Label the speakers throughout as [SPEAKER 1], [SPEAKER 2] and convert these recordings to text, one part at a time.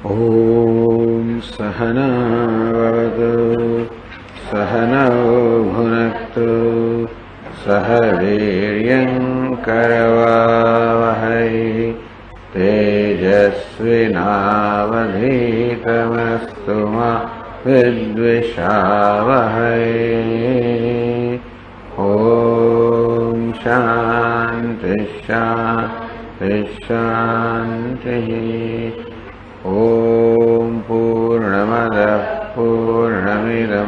[SPEAKER 1] ॐ सहना भवतु सहनौ भुनक्तु सह वीर्यङ्करवावहै तेजस्विनावधीतमस्तु मा विद्विषावहै। ॐ शान्ति शान्ति शान्तिः। ॐ पूर्णमदः पूर्णमिदं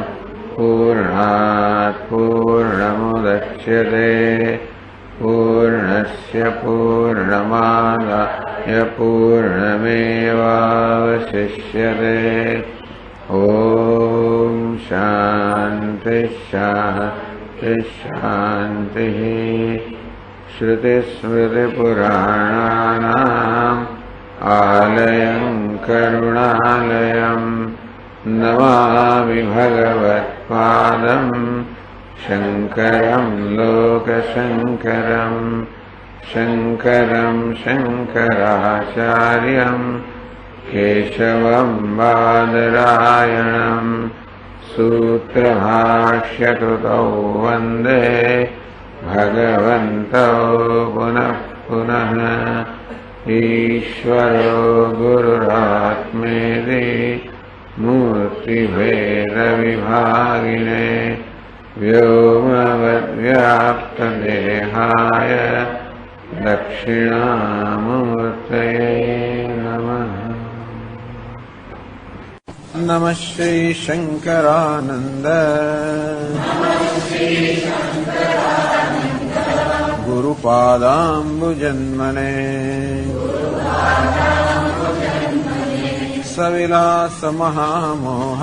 [SPEAKER 1] पूर्णात् पूर्णमुदच्यते पूर्णस्य पूर्णमादाय पूर्णमेवावशिष्यते। ॐ शान्ति शान्ति शान्तिः। श्रुतिस्मृतिपुराणानाम् आलयं करुणालयं नमामि भगवत्पादं शङ्करं लोकशङ्करं शङ्करं शङ्कराचार्यं केशवं बादरायणं सूत्रभाष्यकृतौ वन्दे भगवन्तौ पुनः पुनः। ईश्वरो गुरुरात्मेति मूर्तिभेदविभागिने व्योमवद्व्याप्तदेहाय दक्षिणामूर्तये नमः। नमः श्री शंकरानंद गुरुपादाम्बुजन्मने सविलास महामोह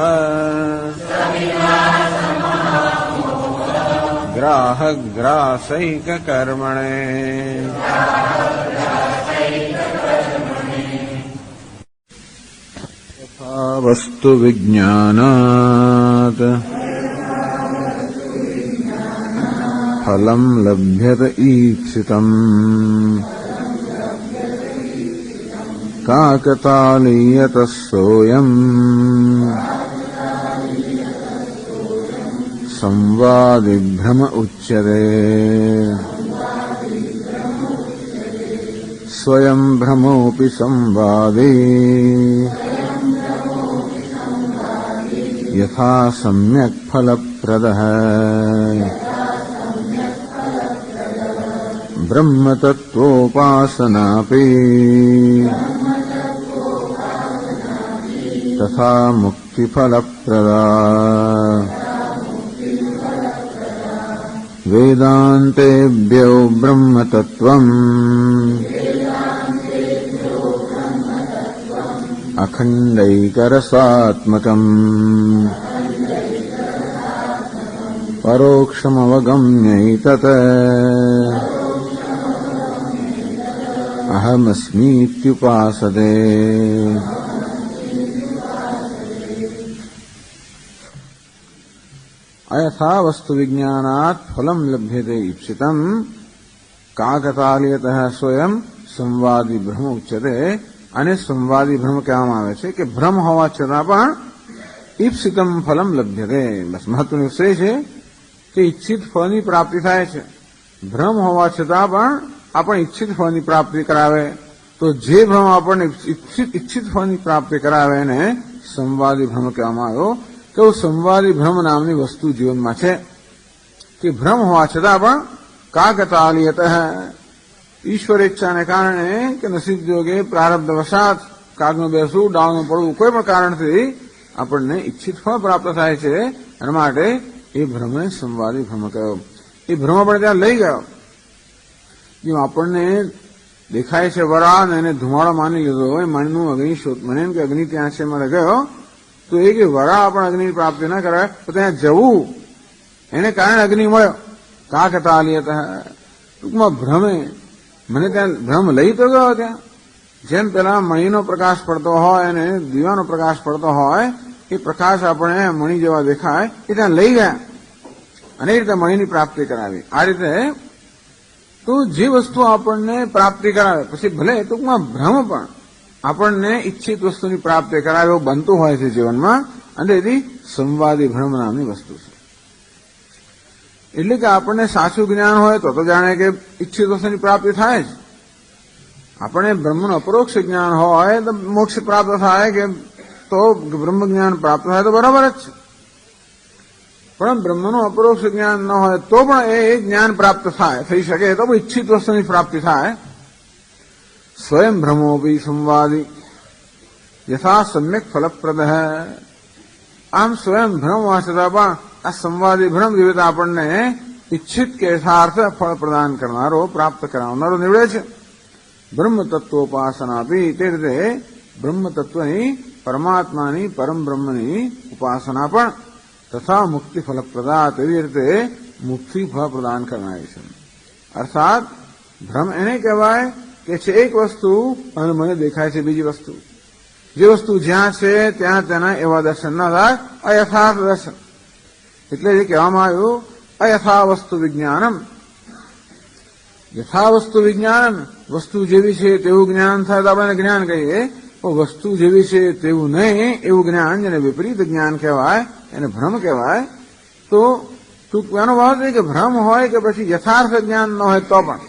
[SPEAKER 1] ग्राहग्रासैक कर्मणे यथा वस्तु विज्ञानात् फलं लभ्यत ईप्सितम् काकतालीयतः सोऽयम् संवादिभ्रम उच्यते। स्वयं भ्रमोऽपि संवादे यथा सम्यक् फलप्रदः ब्रह्मतत्त्वोपासनापि तथा मुक्तिफलप्रदा। वेदान्तेभ्यो ब्रह्मतत्त्वम् अखण्डैकरसात्मकम् परोक्षमवगम्यैतत् अहमस्मीत्युपासते। अयथा वस्तु विज्ञानात् फलं लभ्यते ईप्सितं काकतालीयतः स्वयं संवादी भ्रम उच्यते। અને સંવાદી ભ્રમ કહેવામાં આવે છે કે ભ્રમ હોવા છતાં પણ ઈપ્સિતમ ફલમ લભ્યતે. બસ મહત્વનો વિષય છે કે ઈચ્છિત ફળની પ્રાપ્તિ થાય છે. ભ્રમ હોવા છતાં પણ આપણે ઈચ્છિત ફળની પ્રાપ્તિ કરાવે તો જે ભ્રમ આપણને ઈચ્છિત ફળની પ્રાપ્તિ કરાવે એને સંવાદી ભ્રમ કહેવામાં આવ્યો. તો સંવાદી ભ્રમ નામની વસ્તુ જીવનમાં છે કે ભ્રમ હોવા છતાં પણ કાકતાલીયતઃ ઈશ્વર ઈચ્છાને કારણે કે નસીબ જોગે પ્રારબ્ધ વશાત કાગનું બેસવું ડાળનું પડવું કોઈ પણ કારણથી આપણને ઈચ્છિત ફળ પ્રાપ્ત થાય છે. એના માટે એ ભ્રમને સંવાદી ભ્રમ કહ્યો. એ ભ્રમ આપણે ત્યાં લઈ ગયો. જેમ આપણને દેખાય છે વરા ને એને ધુમાડો માની લીધો હોય મણનું અગ્નિ શોધ મને એમ કે અગ્નિ ત્યાં છે મારે ગયો તો એ કે વરા આપણે અગ્નિની પ્રાપ્તિ ના કરાય તો ત્યાં જવું એને કારણે અગ્નિ મળ્યો. કાકતાલીયતઃ ટૂંકમાં ભ્રમે મને ત્યાં ભ્રમ લઈ તો ગયો. ત્યાં જેમ પેલા મણીનો પ્રકાશ પડતો હોય અને દીવાનો પ્રકાશ પડતો હોય એ પ્રકાશ આપણે મણી જેવા દેખાય એ ત્યાં લઈ ગયા અને એ રીતે મણીની પ્રાપ્તિ કરાવી. આ રીતે તો જે વસ્તુ આપણને પ્રાપ્તિ કરાવે પછી ભલે ટૂંકમાં ભ્રમ પણ આપણને ઈચ્છિત વસ્તુની પ્રાપ્તિ કરાવે એવું બનતું હોય છે જીવનમાં, અને તેથી સંવાદી ભ્રમ નામની વસ્તુ છે. એટલે કે આપણને સાચું જ્ઞાન હોય તો જાણે કે ઈચ્છિત વસ્તુની પ્રાપ્તિ થાય જ. આપણે બ્રહ્મનું અપરોક્ષ જ્ઞાન હોય તો મોક્ષ પ્રાપ્ત થાય કે તો બ્રહ્મ જ્ઞાન પ્રાપ્ત થાય તો બરાબર જ છે. પણ બ્રહ્મનું અપરોક્ષ જ્ઞાન ન હોય તો પણ એ જ્ઞાન પ્રાપ્ત થાય થઈ શકે તો ઈચ્છિત વસ્તુની પ્રાપ્તિ થાય. સ્વયં ભ્રમોપી સંવાદી યથા સમ્યક ફલપ્રદ હૈ. આમ સ્વયં ભ્રમ હોવા છતાં પણ આ સંવાદી ભ્રમ જેવી રીતે આપણને ઈચ્છિત કે યથાર્થ ફળ પ્રદાન કરનારો પ્રાપ્ત કરાવનારો નીવડે છે. બ્રહ્મ તત્વોપાસના બી તે રીતે બ્રહ્મ તત્વની પરમાત્માની પરમ બ્રહ્મની ઉપાસના પણ તથા મુક્તિ ફલપ્રદા તેવી રીતે મુક્તિ ફળ પ્રદાન કરનારી છે. અર્થાત ભ્રમ એને કહેવાય કે છે એક વસ્તુ અને મને દેખાય છે બીજી વસ્તુ. જે વસ્તુ જ્યાં છે ત્યાં તેના એવા દર્શન ના થાય, અયથાર્થ દર્શન. એટલે જે કહેવામાં આવ્યું અયથાવસ્તુ વિજ્ઞાનમ. યથાવસ્તુ વિજ્ઞાન, વસ્તુ જેવી છે તેવું જ્ઞાન થાય તો આપણે જ્ઞાન કહીએ. વસ્તુ જેવી છે તેવું નહીં એવું જ્ઞાન, જેને વિપરીત જ્ઞાન કહેવાય એને ભ્રમ કહેવાય. તો એનો ભાવ છે કે ભ્રમ હોય કે પછી યથાર્થ જ્ઞાન ન હોય તો પણ,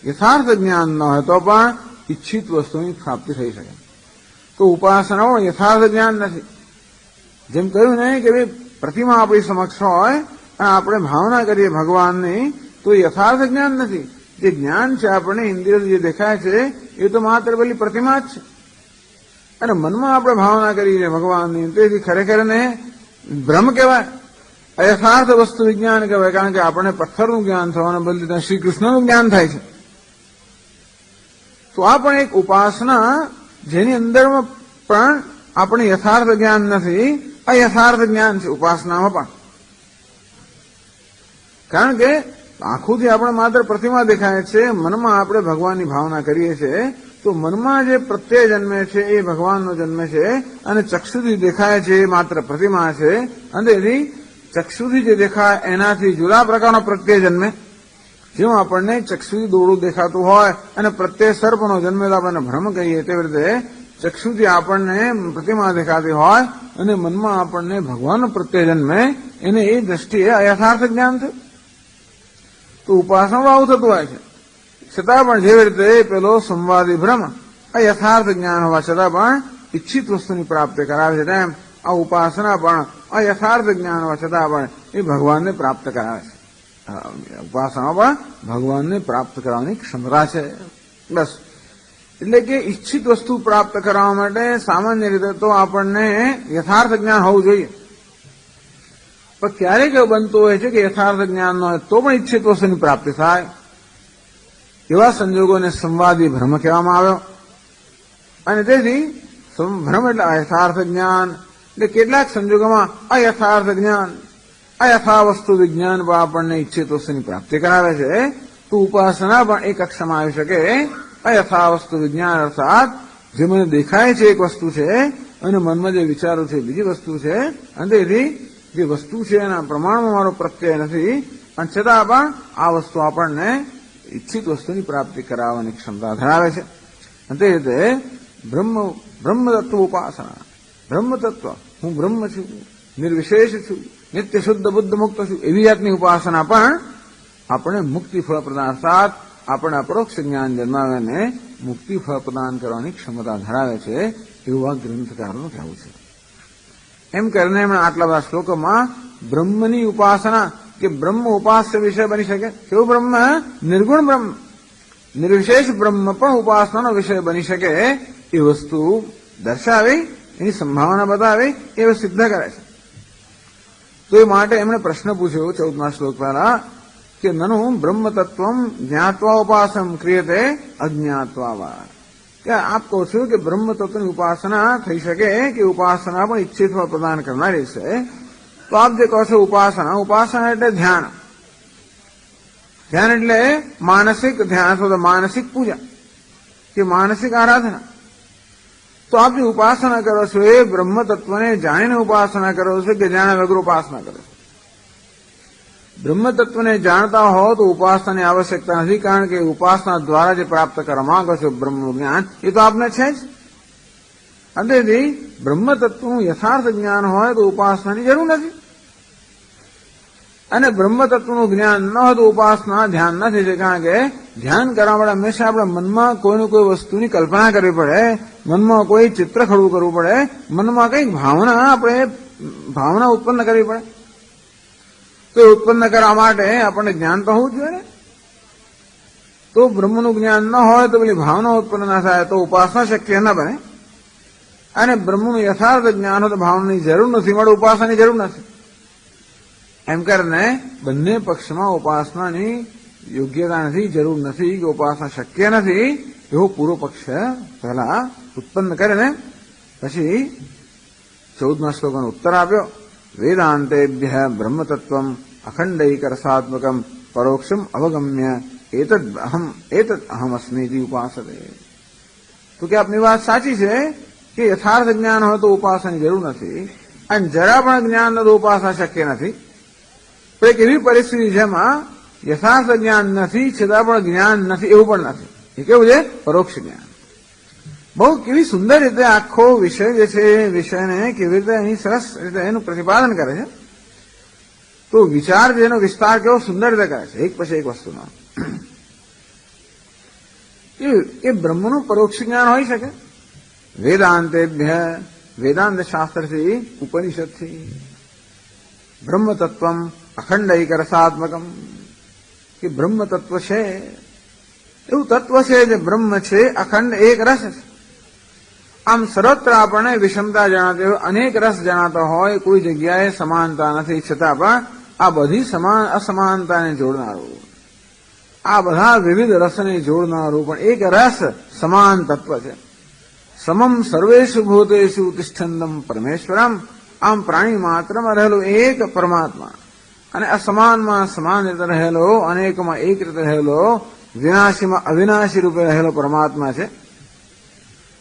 [SPEAKER 1] યથાર્થ જ્ઞાન ન હોય તો પણ ઈચ્છિત વસ્તુની પ્રાપ્તિ થઈ શકે. તો ઉપાસનાઓ યથાર્થ જ્ઞાન નથી. જેમ કહ્યું નહીં કે ભાઈ પ્રતિમા આપણી સમક્ષ હોય અને આપણે ભાવના કરીએ ભગવાનની તો યથાર્થ જ્ઞાન નથી. જે જ્ઞાન છે આપણને ઇન્દ્રિયથી જે દેખાય છે એ તો માત્ર પેલી પ્રતિમા જ છે. અને મનમાં આપણે ભાવના કરીએ ભગવાનની તેથી ખરેખર ને ભ્રમ કહેવાય, અયથાર્થ વસ્તુ વિજ્ઞાન કહેવાય. કારણ કે આપણે પથ્થરનું જ્ઞાન થવાના બદલે ત્યાં શ્રી કૃષ્ણનું જ્ઞાન થાય છે. તો આ પણ એક ઉપાસના જેની અંદરમાં પણ આપણે યથાર્થ જ્ઞાન નથી, અયથાર્થ જ્ઞાન છે ઉપાસનામાં પણ. કારણ કે આંખોથી આપણે માત્ર પ્રતિમા દેખાય છે, મનમાં આપણે ભગવાનની ભાવના કરીએ છીએ તો મનમાં જે પ્રત્યય જન્મે છે એ ભગવાનનો જન્મે છે અને ચક્ષુથી દેખાય છે એ માત્ર પ્રતિમા છે. અને તેથી ચક્ષુથી જે દેખાય એનાથી જુદા પ્રકારનો પ્રત્યય જન્મે. જેવું આપણને ચક્ષુથી દોડું દેખાતું હોય અને પ્રત્યય સર્પનો જન્મે તો આપણને ભ્રમ કહીએ, તેવી રીતે ચક્ષુથી આપણને પ્રતિમા દેખાતી હોય અને મનમાં આપણને ભગવાનનો પ્રત્યય જન્મે એને એ દ્રષ્ટિએ અયથાર્થ જ્ઞાન થયું. તો ઉપાસનામાં આવું થતું હોય છે. છતાં પણ જેવી રીતે પેલો સંવાદી ભ્રમ અયથાર્થ જ્ઞાન હોવા છતાં પણ ઈચ્છિત વસ્તુની પ્રાપ્તિ કરાવે છે, તેમ આ ઉપાસના પણ અયથાર્થ જ્ઞાન હોવા છતાં પણ એ ભગવાનને પ્રાપ્ત કરાવે છે. ઉપાસના પણ ભગવાનને પ્રાપ્ત કરવાની ક્ષમતા છે. બસ એટલે કે ઈચ્છિત વસ્તુ પ્રાપ્ત કરવા માટે સામાન્ય રીતે તો આપણને યથાર્થ જ્ઞાન હોવું જોઈએ. પણ ક્યારેક એવું બનતું હોય છે કે યથાર્થ જ્ઞાન ન હોય તો પણ ઈચ્છિત વસ્તુની પ્રાપ્તિ થાય. એવા સંજોગોને સંવાદી ભ્રમ કહેવામાં આવ્યો. અને તેથી ભ્રમ એટલે અયથાર્થ જ્ઞાન. એટલે કેટલાક સંજોગોમાં અયથાર્થ જ્ઞાન, અયથાવસ્તુ વિજ્ઞાન પણ આપણને ઈચ્છિત વસ્તુની પ્રાપ્તિ કરાવે છે. તો ઉપાસના પણ એક કક્ષામાં આવી શકે. અયથાવસ્તુ વિજ્ઞાન અર્થાત જે મને દેખાય છે એક વસ્તુ છે અને મનમાં જે વિચારો છે બીજી વસ્તુ છે, અને તેથી જે વસ્તુ છે એના પ્રમાણમાં મારો પ્રત્યય નથી, પણ છતાં પણ આ વસ્તુ આપણને ઈચ્છિત વસ્તુની પ્રાપ્તિ કરાવવાની ક્ષમતા ધરાવે છે. અને તે રીતે બ્રહ્મ તત્વ ઉપાસના. બ્રહ્મ તત્વ, હું બ્રહ્મ છું, નિર્વિશેષ છું, નિત્ય શુદ્ધ બુદ્ધ મુક્ત છું, એવી જાતની ઉપાસના પણ આપણે મુક્તિ ફળ પ્રદાન અર્થાત આપણે અપરોક્ષ જ્ઞાન જન્માવીને મુક્તિ ફળ પ્રદાન કરવાની ક્ષમતા ધરાવે છે એવું આ ગ્રંથકારોનું કહેવું છે. એમ કરીને એમણે આટલા બધા શ્લોકોમાં બ્રહ્મની ઉપાસના કે બ્રહ્મ ઉપાસ્ય વિષય બની શકે. કેવું બ્રહ્મ? નિર્ગુણ બ્રહ્મ, નિર્વિશેષ બ્રહ્મ પણ ઉપાસનાનો વિષય બની શકે એ વસ્તુ દર્શાવી, એની સંભાવના બતાવી, એ સિદ્ધ કરે છે. તો એ માટે એમણે પ્રશ્ન પૂછ્યો 14મા શ્લોક પહેલા કે નનુ બ્રહ્મ તત્વમ જ્ઞાત્વા ઉપાસન ક્રિયતે અજ્ઞાત્વા વા. કે આપ કહો છો કે બ્રહ્મ તત્વની ઉપાસના થઈ શકે કે ઉપાસના પણ ઈચ્છિત ફળ પ્રદાન કરનારી છે. તો આપ જે કહો છો ઉપાસના એટલે ધ્યાન. ધ્યાન એટલે માનસિક ધ્યાન અથવા માનસિક પૂજા કે માનસિક આરાધના. તો આપ જે ઉપાસના કરો છો એ બ્રહ્મ તત્વને જાણીને ઉપાસના કરો છો કે જાણ્યા વગર ઉપાસના કરો છો? બ્રહ્મ તત્વને જાણતા હો તો ઉપાસનાની આવશ્યકતા નથી, કારણ કે ઉપાસના દ્વારા જે પ્રાપ્ત કરવા માંગો છો બ્રહ્મનું જ્ઞાન એ તો આપને છે જ. અંતેથી બ્રહ્મ તત્વનું યથાર્થ જ્ઞાન હોય તો ઉપાસનાની જરૂર નથી, અને બ્રહ્મ તત્વનું જ્ઞાન ન હોય તો ઉપાસના ધ્યાન નથી છે. કારણ કે ધ્યાન કરવા માટે હંમેશા આપણા મનમાં કોઈને કોઈ વસ્તુની કલ્પના કરવી પડે, મનમાં કોઈ ચિત્ર ખડું કરવું પડે, મનમાં કંઈક ભાવના ઉત્પન્ન કરવી પડે. તો ઉત્પન્ન કરવા માટે આપણને જ્ઞાન તો હોવું જ જોઈએ ને. તો બ્રહ્મનું જ્ઞાન ન હોય તો પેલી ભાવના ઉત્પન્ન ના થાય તો ઉપાસના શક્ય ન બને. અને બ્રહ્મનું યથાર્થ જ્ઞાન હોય તો ભાવનાની જરૂર નથી, મળે ઉપાસનાની જરૂર નથી. એમ કરીને બંને પક્ષમાં ઉપાસનાની યોગ્યતા નથી, જરૂર નથી, કે ઉપાસના શક્ય નથી, એવો પૂરો પક્ષ પહેલા ઉત્પન્ન કરે ને પછી 14મા શ્લોકનો ઉત્તર આપ્યો. વેદાંતેભ્ય બ્રહ્મતત્વમ અખંડૈક રસાત્મકમ પરોક્ષમ અવગમ્ય એતદ અહમ અસ્મીતિ ઉપાસતે. તો કે આપની વાત સાચી છે કે યથાર્થ જ્ઞાન હોય તો ઉપાસનાની જરૂર નથી, અને જરા પણ જ્ઞાન ન તો ઉપાસના શક્ય નથી. તો એક એવી પરિસ્થિતિ જેમાં યથાર્થ જ્ઞાન નથી છતાં પણ જ્ઞાન નથી એવું પણ નથી. એ કેવું છે? પરોક્ષ જ્ઞાન. બહુ કેવી સુંદર રીતે આખો વિષય જે છે એ વિષયને કેવી રીતે અહીં સરસ રીતે એનું પ્રતિપાદન કરે છે. તો વિચાર જેનો વિસ્તાર કેવો સુંદર રીતે કરે છે એક પછી એક વસ્તુનો. એ બ્રહ્મનું પરોક્ષ જ્ઞાન હોઈ શકે. વેદાંતેભ્ય, વેદાંત શાસ્ત્રથી, ઉપનિષદથી, બ્રહ્મ તત્વમ અખંડૈક રસાત્મકમ, કે બ્રહ્મ તત્વ છે એવું તત્વ છે જે બ્રહ્મ છે, અખંડ એક રસ છે. આમ સર્વત્ર આપણને વિષમતા જણાતી હોય, અનેક રસ જણાતા હોય, કોઈ જગ્યાએ સમાનતા નથી, છતાં પણ આ બધી અસમાનતાને જોડનારું, આ બધા વિવિધ રસને જોડનારું પણ એક રસ સમાન તત્વ છે. સમમ સર્વેષુ ભૂતેષુ તિષ્ઠંતમ પરમેશ્વરમ, આમ પ્રાણી માત્રમાં રહેલો એક પરમાત્મા, અને અસમાનમાં સમાન રીતે રહેલો, અનેકમાં એક રીતે રહેલો, વિનાશીમાં અવિનાશી રૂપે રહેલો પરમાત્મા છે.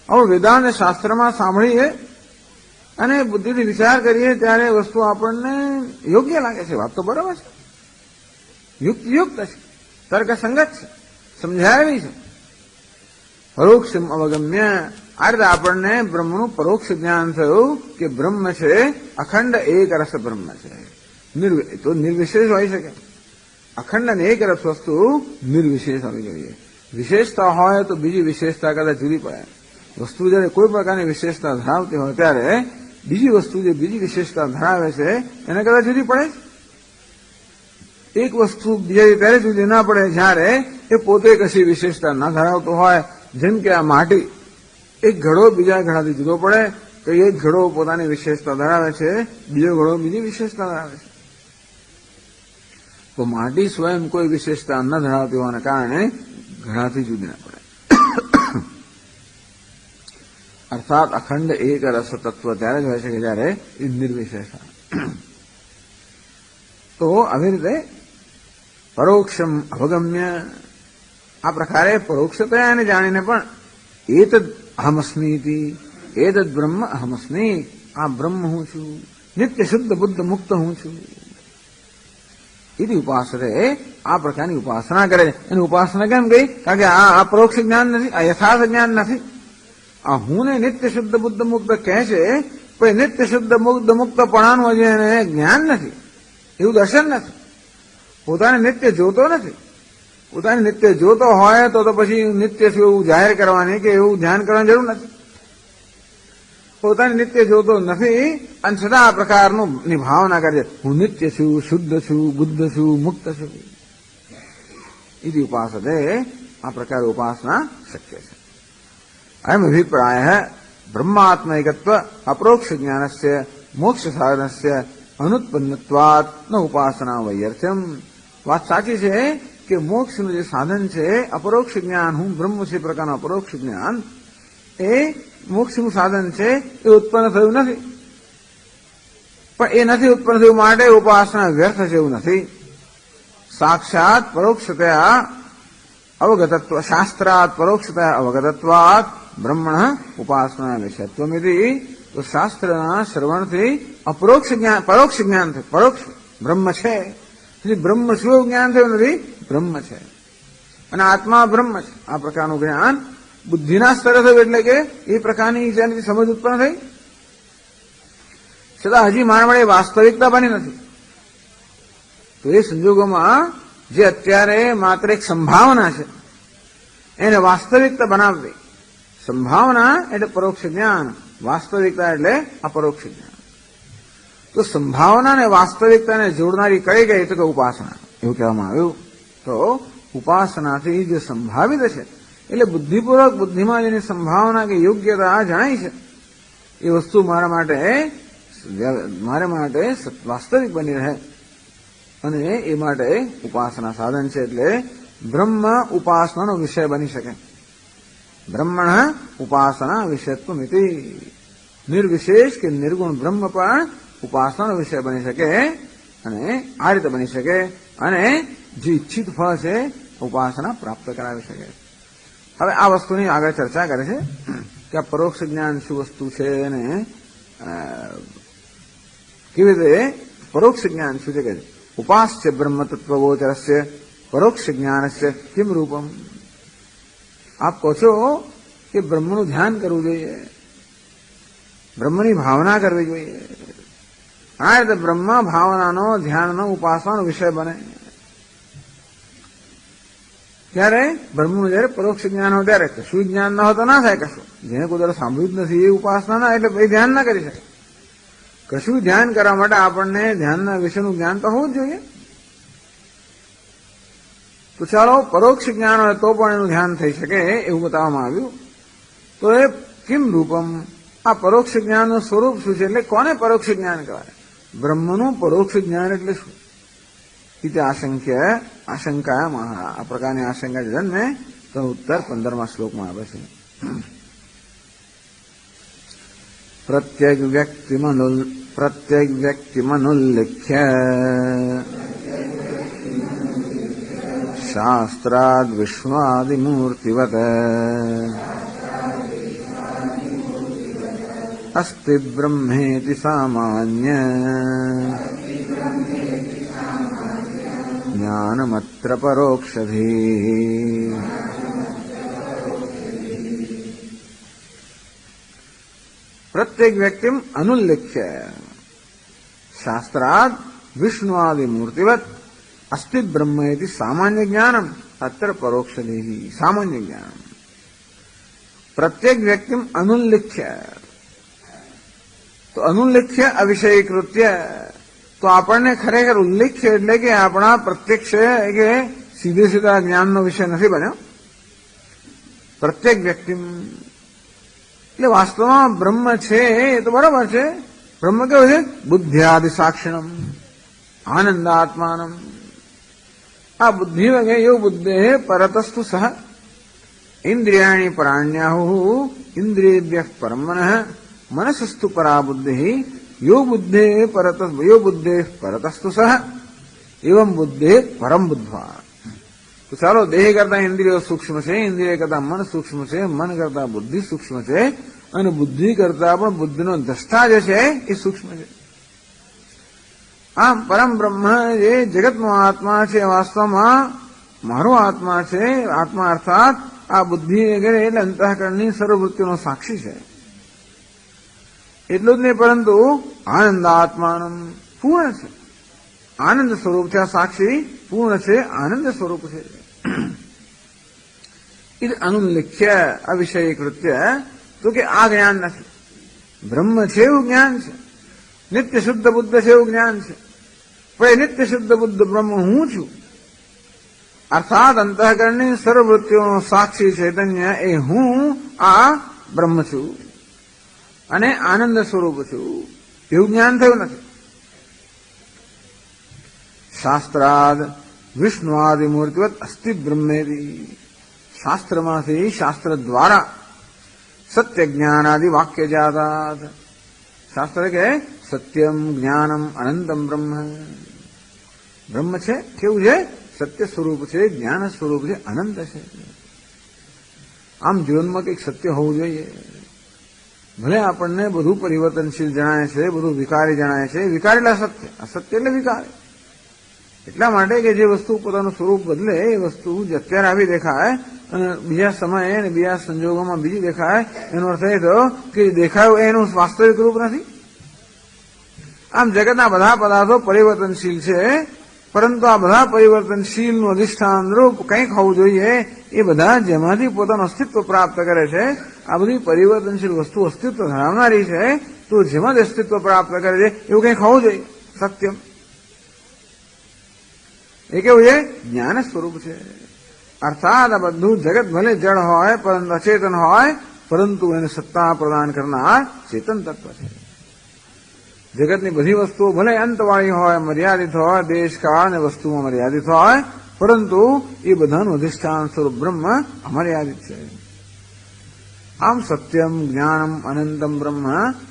[SPEAKER 1] હવે વેદાંત શાસ્ત્રમાં સાંભળીએ અને બુદ્ધિથી વિચાર કરીએ ત્યારે વસ્તુ આપણને યોગ્ય લાગે છે. વાત તો બરાબર છે, યુક્ત છે, તર્કસંગત છે, સમજાયેલી છે. પરોક્ષમ અવગમ્ય, આ રીતે આપણને બ્રહ્મનું પરોક્ષ જ્ઞાન થયું કે બ્રહ્મ છે, અખંડ એક રસ બ્રહ્મ છે. તો નિર્વિશેષ હોઈ શકે. અખંડ અને એક રસ વસ્તુ નિર્વિશેષ હોવી જોઈએ. વિશેષતા હોય તો બીજી વિશેષતા કદાચ જુદી પડે. વસ્તુ જ્યારે કોઈ પ્રકારની વિશેષતા ધરાવતી હોય ત્યારે બીજી વસ્તુ જે બીજી વિશેષતા ધરાવે છે એને કદાચ જુદી પડે. એક વસ્તુ બીજાથી ત્યારે જુદી ના પડે જ્યારે એ પોતે કશી વિશેષતા ન ધરાવતો હોય. જેમ કે આ માટી, એક ઘડો બીજા ઘડાથી જુદો પડે તો એક ઘડો પોતાની વિશેષતા ધરાવે છે, બીજો ઘડો બીજી વિશેષતા ધરાવે છે. તો માટી સ્વયં કોઈ વિશેષતા ન ધરાવતી હોવાને કારણે ઘડાથી જુદી ના પડે. અર્થાત અખંડ એક રસ તત્વ ત્યારે જ હોય છે કે જયારે એ નિર્વિશેષ. તો આવી રીતે પરોક્ષમ અવગમ્ય, આ પ્રકારે પરોક્ષતયા એને જાણીને પણ એતદ અહમસ્મીતિ, એતદ બ્રહ્મ અહમસ્મી, આ બ્રહ્મ હું છું, નિત્ય શુદ્ધ બુદ્ધ મુક્ત હું છું. એથી ઉપાસરે આ પ્રકારની ઉપાસના કરે છે. એની ઉપાસના કેમ ગઈ? કારણ કે આ પરોક્ષ જ્ઞાન નથી, આ યથાર્થ જ્ઞાન નથી. આ હું ને નિત્ય શુદ્ધ બુદ્ધ મુક્ત કહે છે, પણ નિત્ય શુદ્ધ બુદ્ધ મુક્તપણાનું હજી એને જ્ઞાન નથી, એવું દર્શન નથી. પોતાને નિત્ય જોતો નથી. પોતાને નિત્ય જોતો હોય તો પછી નિત્ય છું એવું જાહેર કરવાની કે એવું ધ્યાન કરવાની જરૂર નથી. પોતાને નિત્ય જોતો નથી અને છતાં આ પ્રકારનું ભાવના કરે છે, હું નિત્ય છું, શુદ્ધ છું, બુદ્ધ છું, મુક્ત છું. એથી ઉપાસતે આ પ્રકાર ઉપાસના શક્ય છે. અયમ અભિપ્રાય બ્રહ્માત્મૈકત્વ અપરોક્ષ જ્ઞાનસ્ય મોક્ષ સાધનસ્ય અનુત્પન્નત્વાત ન ઉપાસના વૈયર્થ્યમ. વાત સાચી છે કે મોક્ષનું જે સાધન છે અપરોક્ષ જ્ઞાન, હું બ્રહ્મ છે પ્રકારનું અપરોક્ષ જ્ઞાન, એ મોક્ષનું સાધન છે. એ ઉત્પન્ન થયું નથી, પણ એ નથી ઉત્પન્ન થયું માટે ઉપાસના વ્યર્થ છે એવું નથી. સાક્ષાત પરોક્ષતયા અવગતત્વ, શાસ્ત્રાત પરોક્ષતયા અવગતત્વાત બ્રહ્મણ ઉપાસના વિષયત્વમિતિ. તો શાસ્ત્રના શ્રવણથી અપરોક્ષ જ્ઞાન, પરોક્ષ જ્ઞાન થયું. પરોક્ષ બ્રહ્મ છે, બ્રહ્મ શું જ્ઞાન થયું નથી, બ્રહ્મ છે અને આત્મા બ્રહ્મ છે. આ પ્રકારનું જ્ઞાન બુદ્ધિના સ્તરે થયું એટલે કે એ પ્રકારની જેની સમજ ઉત્પન્ન થઈ, છતાં હજી મારા માટે વાસ્તવિકતા બની નથી. તો એ સંજોગોમાં જે અત્યારે માત્ર એક સંભાવના છે એને વાસ્તવિકતા બનાવવી. સંભાવના એટલે પરોક્ષ જ્ઞાન, વાસ્તવિકતા એટલે અપરોક્ષ જ્ઞાન. તો સંભાવના અને વાસ્તવિકતાને જોડનારી કઈ ગઈ તો કે ઉપાસના, એવું કહેવામાં આવ્યું. તો ઉપાસનાથી જે સંભાવિત છે એટલે બુદ્ધિપૂર્વક બુદ્ધિમાં જેની સંભાવના કે યોગ્યતા જણાય છે એ વસ્તુ મારા માટે વાસ્તવિક બની રહે અને એ માટે ઉપાસના સાધન છે. એટલે બ્રહ્મ ઉપાસનાનો વિષય બની શકે. બ્રહ્મણ ઉપાસના વિષયત્વમિતિ, નિર્વિશેષ કે નિર્ગુણ બ્રહ્મ પણ ઉપાસનાનો વિષય બની શકે અને આ રીતે બની શકે અને જે ઈચ્છિત ફળ છે ઉપાસના પ્રાપ્ત કરાવી શકે. હવે આ વસ્તુની આગળ ચર્ચા કરે છે કે આ પરોક્ષ જ્ઞાન શું વસ્તુ છે અને કેવી રીતે પરોક્ષ જ્ઞાન શું છે. કે ઉપાસ્ય બ્રહ્મ તત્વગોચરસ્ય પરોક્ષ જ્ઞાનસ્ય કિમ રૂપમ. આપ કહો છો કે બ્રહ્મનું ધ્યાન કરવું જોઈએ, બ્રહ્મની ભાવના કરવી જોઈએ. આ રીતે બ્રહ્મ ભાવનાનો ધ્યાનનો ઉપાસનાનો વિષય બને ત્યારે બ્રહ્મનું જયારે પરોક્ષ જ્ઞાન હોય ત્યારે કશું જ્ઞાન ના હોય તો ના થાય કશું. જેને કોઈ દર સાંભળ્યું જ નથી એ ઉપાસના ના એટલે એ ધ્યાન ના કરી શકે. કશું ધ્યાન કરવા માટે આપણને ધ્યાનના વિષયનું જ્ઞાન તો હોવું જ જોઈએ. તો ચાલો પરોક્ષ જ્ઞાન હોય તો પણ એનું ધ્યાન થઈ શકે એવું બતાવવામાં આવ્યું. તો એ કિમ રૂપમ, આ પરોક્ષ જ્ઞાનનું સ્વરૂપ શું છે એટલે કોને પરોક્ષ જ્ઞાન કહેવાય? બ્રહ્મનું પરોક્ષ જ્ઞાન એટલે શું? ઇતિ આશંકાયામઃ, આ પ્રકારની આશંકા જન્મે તો ઉત્તર 15મા શ્લોકમાં આવે છે. પ્રત્યેક વ્યક્તિમનુલ્લિખ્ય શાસ્ત્રાદ વિષ્ણુઆદિમૂર્તિવત અસ્તિ બ્રહ્મેતિ સામાન્ય જ્ઞાનમત્ર પરોક્ષધિ. પ્રત્યેક વ્યક્તિમ અનુલ્લિખ્ય શાસ્ત્રાદ વિષ્ણુઆદિ મૂર્તિવત અસ્તિ બ્રહ્મેતિ સામાન્ય જ્ઞાનમ અત્ર પરોક્ષધિ. સામાન્ય જ્ઞાન પ્રત્યેક વ્યક્તિમ અનુલ્લિખ્ય, તો અનુલ્લિખ્ય અવિષયીકૃત્ય, તો આપણને ખરેખર ઉલ્લેખ્ય એટલે કે આપણા પ્રત્યક્ષ કે સીધે સીધા જ્ઞાનનો વિષય નથી બન્યો. પ્રત્યેક વ્યક્તિ એટલે વાસ્તવમાં બ્રહ્મ છે એ તો બરાબર છે. બ્રહ્મ કેવું છે? બુદ્ધ્યાદિ સાક્ષિણમ આનંદાત્માનમ. આ બુદ્ધિ વગે યો બુદ્ધે પરતસ્તુ સહ ઇન્દ્રિયાણી પરાણ્યાહુ ઇન્દ્રિયેભ્યઃ પરમ મનઃ મનસસ્તુ પરા બુદ્ધિ યો બુદ્ધે પરતસ્તુ સહ એવમ બુદ્ધે પરમ બુદ્ધવા. તો ચાલો, દેહ કરતા ઇન્દ્રિયો સૂક્ષ્મ છે, ઇન્દ્રિય કરતા મન સૂક્ષ્મ છે, મન કરતા બુદ્ધિ સૂક્ષ્મ છે અને બુદ્ધિ કરતા પણ બુદ્ધિનો દ્રષ્ટા જે છે એ સૂક્ષ્મ છે. આમ પરમ બ્રહ્મ જે જગતનો આત્મા છે વાસ્તવમાં મારો આત્મા છે. આત્મા અર્થાત આ બુદ્ધિ વગેરે એટલે અંતઃકરણની સર્વવૃત્તિનો સાક્ષી છે. એટલું જ નહીં પરંતુ આનંદાત્માનમ પૂર્ણ છે, આનંદ સ્વરૂપ છે. આ સાક્ષી પૂર્ણ છે, આનંદ સ્વરૂપ છે. એ અનુલ્લિખ્ય અવિષયીકૃત્ય, તો કે આ જ્ઞાન નથી. બ્રહ્મ છે એવું જ્ઞાન છે, નિત્ય શુદ્ધ બુદ્ધ છે એવું જ્ઞાન છે. પણ એ નિત્ય શુદ્ધ બુદ્ધ બ્રહ્મ હું છું અર્થાત અંતઃકરણની સર્વવૃત્તિઓનો સાક્ષી ચૈતન્ય એ હું આ બ્રહ્મ છું અને આનંદ સ્વરૂપ છું એવું જ્ઞાન થયું નથી. શાસ્ત્રાદ વિષ્ણુઆદિ મૂર્તિવત અસ્તિ બ્રહ્મેદી, શાસ્ત્રમાંથી શાસ્ત્ર દ્વારા સત્ય જ્ઞાનાદિ વાક્ય જાતાત. શાસ્ત્ર કે સત્યમ જ્ઞાનમ અનંતમ બ્રહ્મ. બ્રહ્મ છે કેવું છે? સત્ય સ્વરૂપ છે, જ્ઞાન સ્વરૂપ છે, અનંત છે. આમ જીવનમાં કંઈક સત્ય હોવું જોઈએ. ભલે આપણને બધું પરિવર્તનશીલ જણાય છે, બધું વિકારી જણાય છે. વિકારેલા સત્ય, અસત્ય એટલે વિકારી. એટલા માટે કે જે વસ્તુ પોતાનું સ્વરૂપ બદલે એ વસ્તુ જે અત્યારે આવી દેખાય અને બીજા સમયે અને બીજા સંજોગોમાં બીજી દેખાય, એનો અર્થ એ થયો કે દેખાયું એનું વાસ્તવિક રૂપ નથી. આમ જગતના બધા પદાર્થો પરિવર્તનશીલ છે, પરંતુ આ બધા પરિવર્તનશીલનું અધિષ્ઠાન રૂપ કંઈક હોવું જોઈએ. એ બધા જેમાંથી પોતાનું અસ્તિત્વ પ્રાપ્ત કરે છે, આ બધી પરિવર્તનશીલ વસ્તુ અસ્તિત્વ ધરાવનારી છે, તો જેમાંથી અસ્તિત્વ પ્રાપ્ત કરે છે એવું કંઈક હોવું જોઈએ. સત્યમ એ કેવું છે? જ્ઞાન સ્વરૂપ છે. અર્થાત આ બધું જગત ભલે જળ હોય, પરંતુ અચેતન હોય, પરંતુ એને સત્તા પ્રદાન કરનાર ચેતન તત્વ છે. જગતની બધી વસ્તુઓ ભલે અંતવાળી હોય, મર્યાદિત હોય, દેશ કાળ અને વસ્તુમાં મર્યાદિત હોય, પરંતુ એ બધાનું અધિષ્ઠાન સ્વરૂપ બ્રહ્મ અમર્યાદિત છે. આમ સત્યમ જ્ઞાનમ અનંતમ બ્રહ્મ,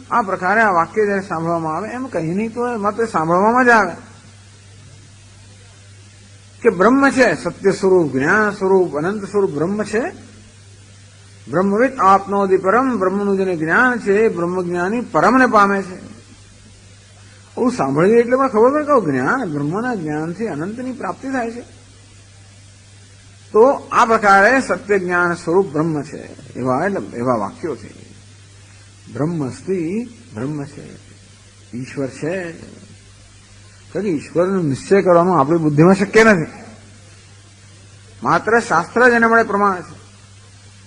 [SPEAKER 1] આ પ્રકારે આ વાક્ય જયારે સાંભળવામાં આવે એમ કઈ નહીં તો માત્ર સાંભળવામાં જ આવે કે બ્રહ્મ છે, સત્ય સ્વરૂપ, જ્ઞાન સ્વરૂપ, અનંત સ્વરૂપ બ્રહ્મ છે. બ્રહ્મવિદ આપનોતિ પરમ, બ્રહ્મનું જેને જ્ઞાન છે એ બ્રહ્મજ્ઞાની પરમને પામે છે. એવું સાંભળીએ એટલે મને ખબર પડે કે જ્ઞાન, બ્રહ્મના જ્ઞાનથી અનંતની પ્રાપ્તિ થાય છે. તો આ પ્રકારે સત્ય જ્ઞાન સ્વરૂપ બ્રહ્મ છે એવા વાક્યો છે. બ્રહ્મ અસ્તિ, બ્રહ્મ છે, ઈશ્વર છે. કારણ ઈશ્વરનો નિશ્ચય કરવાનો આપણી બુદ્ધિમાં શક્ય નથી. માત્ર શાસ્ત્ર જ એને મળે પ્રમાણ છે.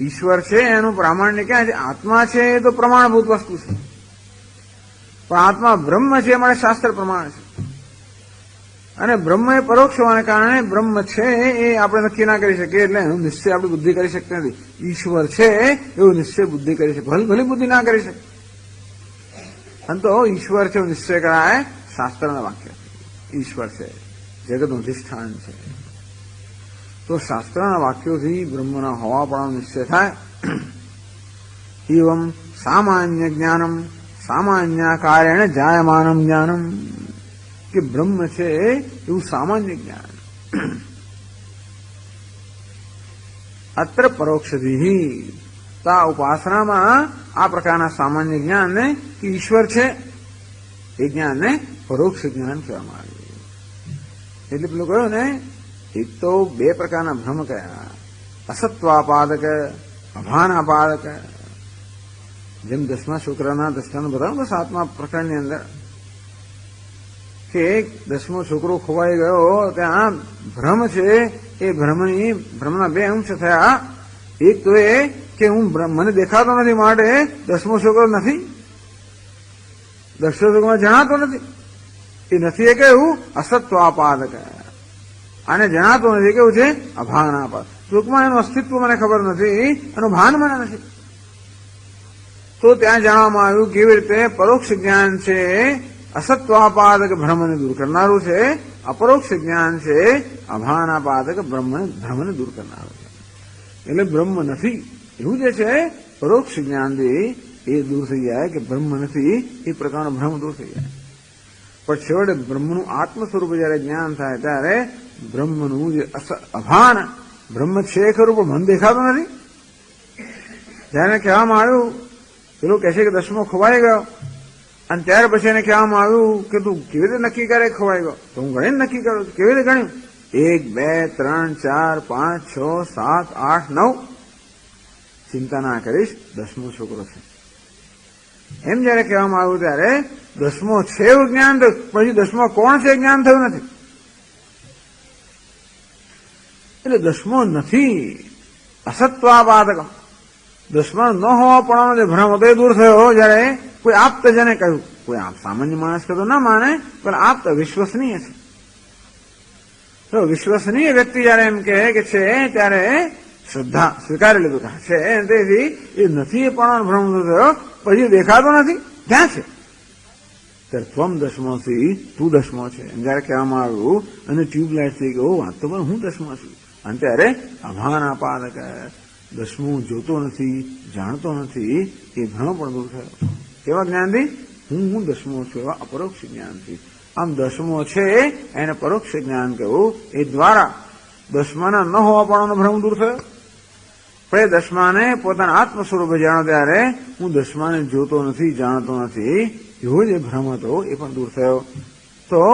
[SPEAKER 1] ઈશ્વર છે એનું પ્રામાણ્ય ક્યાં છે? આત્મા છે એ તો પ્રમાણભૂત વસ્તુ છે, પણ આત્મા બ્રહ્મ છે એ માટે શાસ્ત્ર પ્રમાણ છે. અને બ્રહ્મ એ પરોક્ષ હોવાને કારણે બ્રહ્મ છે એ આપણે નક્કી ના કરી શકીએ, એટલે એનો નિશ્ચય આપણી બુદ્ધિ કરી શકતી નથી. ઈશ્વર છે એવું નિશ્ચય બુદ્ધિ કરી શકે, ભલી બુદ્ધિ ના કરી શકે. અને તો ઈશ્વર છે એવું નિશ્ચય કરાય શાસ્ત્રના વાક્ય. ઈશ્વર છે, જગતનું અધિષ્ઠાન છે. તો શાસ્ત્રના વાક્યોથી બ્રહ્મના હોવાપણાનો નિશ્ચય થાય. એવમ સામાન્ય જ્ઞાનમ સામાન્યાકારેણ જાયમાનમ જ્ઞાનમ, કે બ્રહ્મ છે એવું સામાન્ય જ્ઞાન. અત્ર પરોક્ષધિ, તા ઉપાસનામાં આ પ્રકારના સામાન્ય જ્ઞાનને કે ઈશ્વર છે એ જ્ઞાનને પરોક્ષ જ્ઞાન કહેવામાં આવ્યું. એટલે પેલું કહ્યું ને, એક તો બે પ્રકારના ભ્રમ કયા, અસત્વાપાદક, અભાનાપાદક. જેમ 10મા શુક્રના દ્રષ્ટાંત બતાવ્યું 7મા પ્રકરણની અંદર કે 10મો છોકરો ખોવાઈ ગયો, ત્યાં ભ્રમ છે. એ ભ્રમના બે અંશ થયા. એક તો એ કે મને દેખાતો નથી માટે 10મો છોકરો નથી, 10મો છોકરો જણાતો નથી. એ નથી એ કેવું? અસત્વાપાદક. આને જણાતો નથી કેવું છે? અભાનાપાદ. ટૂંકમાં એનું અસ્તિત્વ મને ખબર નથી, એનું ભાન મને નથી. તો ત્યાં જાણવામાં આવ્યું કેવી રીતે પરોક્ષ જ્ઞાન છે અસત્વાપાદક ભ્રમને દૂર કરનારું છે, અપરોક્ષ જ્ઞાન છે અભાનાપાદક ભ્રમને દૂર કરનારું છે. એટલે બ્રહ્મ નથી એવું જે છે પરોક્ષ જ્ઞાનથી એ દૂર થઈ જાય કે બ્રહ્મ નથી એ પ્રકારનો ભ્રમ દૂર થઈ જાય. પણ છેવટે બ્રહ્મનું આત્મ સ્વરૂપ જયારે જ્ઞાન થાય ત્યારે બ્રહ્મનું જે અભાન, બ્રહ્મ છે ખરું પણ મન દેખાતું નથી. જયારે કહેવામાં આવ્યું, પેલું કહે છે કે 10મો ખોવાઈ ગયો, અને ત્યાર પછી એને કહેવામાં આવ્યું કે તું કેવી રીતે નક્કી કરે ખોવાઈ ગયો? તો હું ગણીને નક્કી કરું. કેવી રીતે ગણ્યું? 1, 2, 3, 4, 5, 6, 7, 8, 9. ચિંતા ના કરીશ, 10મો છોકરો છે. એમ જયારે કહેવામાં આવ્યું ત્યારે 10મો છે એવું જ્ઞાન થયું, પછી 10મો કોણ છે જ્ઞાન થયું નથી. એટલે 10મો નથી, અસત્વાપાદક. 10મા ન હોવા પણ જે ભ્રમ હતો એ દૂર થયો જયારે કોઈ આપ્તજને કહ્યું. કોઈ સામાન્ય માણસ તો ના માને, પણ આપ્ત વિશ્વસનીય છે. તો વિશ્વસનીય વ્યક્તિ જયારે એમ કહે કે છે ત્યારે શ્રદ્ધા સ્વીકારી લીધું છે. તેથી એ નથી એ પણ ભ્રમ થયો, પછી દેખાતો નથી ક્યાં છે. ત્યારે ત્વમ 10મોથી તું 10મો છે એમ જયારે કહેવામાં આવ્યું અને ટ્યુબલાઇટ થઈ ગયો, વાત તો પણ હું 10મો છું. અને ત્યારે અભાનાપાદક, 10મું જોતો નથી, જાણતો નથી, એ ભ્રમ પણ દૂર થયો. કેવા જ્ઞાનથી? હું 10મો છું એવા અપરોક્ષ જ્ઞાનથી. આમ 10મો છે એને પરોક્ષ જ્ઞાન કહેવું. એ દ્વારા 10માના ન હોવા પણ ભ્રમ દૂર થયો. પણ એ 10માને પોતાના આત્મ સ્વરૂપે જાણો ત્યારે હું 10માને જોતો નથી, જાણતો નથી, એવો જે ભ્રમ હતો એ પણ દૂર થયો. તો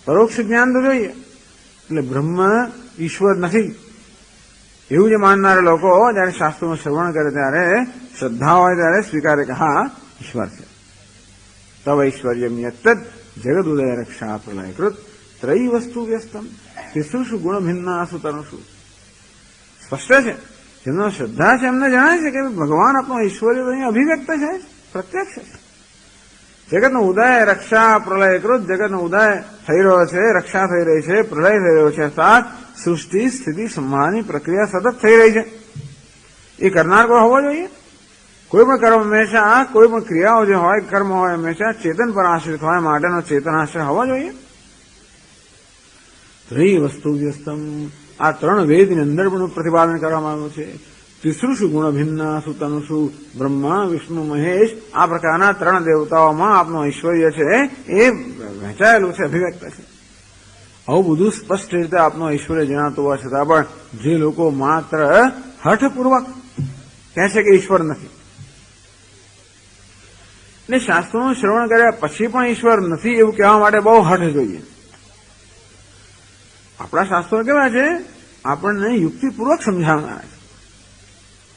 [SPEAKER 1] પરોક્ષ જ્ઞાન તો જોઈએ. એટલે બ્રહ્મ ઈશ્વર નથી એવું જે માનનારા લોકો જયારે શાસ્ત્રોમાં શ્રવણ કરે ત્યારે શ્રદ્ધા હોય ત્યારે સ્વીકારે કે હા ઈશ્વર છે. તવ ઐશ્વર્યમ યત્તદ જગદુદય રક્ષા પ્રલયકૃત ત્રયી વસ્તુ વ્યસ્તમ તિસૃષુ ગુણ ભિન્નાસુ તનુષુ. સ્પષ્ટ છે. જેમનો શ્રદ્ધા છે એમને જણાય છે કે ભગવાન આપણો ઐશ્વર્ય અહીં અભિવ્યક્ત છે, પ્રત્યક્ષ છે. જગતનો ઉદય રક્ષા પ્રલયકૃત, જગતનો ઉદય થઈ રહ્યો છે, રક્ષા થઈ રહી છે, પ્રલય થઈ રહ્યો છે, અર્થાત સૃષ્ટિ સ્થિતિ સંહારની પ્રક્રિયા સતત થઈ રહી છે. એ કરનાર કોઈ હોવો જોઈએ. કોઈ પણ કર્મ હંમેશા, કોઈ પણ ક્રિયાઓ જે હોય, કર્મ હોય હંમેશા ચેતન પર આશ્રિત હોય, માટેનો ચેતનાશ્રય હોવો જોઈએ. ત્રય વસ્તુ વ્યસ્તમ, આ ત્રણ વેદની અંદર પણ પ્રતિપાદન કરવામાં આવ્યું છે. તિસૃષુ ગુણ ભિન્નાસુ તનુષુ બ્રહ્મા વિષ્ણુ મહેશ, આ પ્રકારના ત્રણ દેવતાઓમાં આપનું ઐશ્વર્ય છે એ વહેંચાયેલું છે, અભિવ્યક્ત છે. આવું બધું સ્પષ્ટ રીતે આપનું ઐશ્વર્ય જણાતું હોવા છતાં પણ જે લોકો માત્ર હઠપૂર્વક કહે છે કે ઈશ્વર નથી, ને શાસ્ત્રોનું શ્રવણ કર્યા પછી પણ ઈશ્વર નથી એવું કહેવા માટે બહુ હઠ જોઈએ. આપણા શાસ્ત્રો કેવા છે, આપણને યુક્તિપૂર્વક સમજાવનારા છે.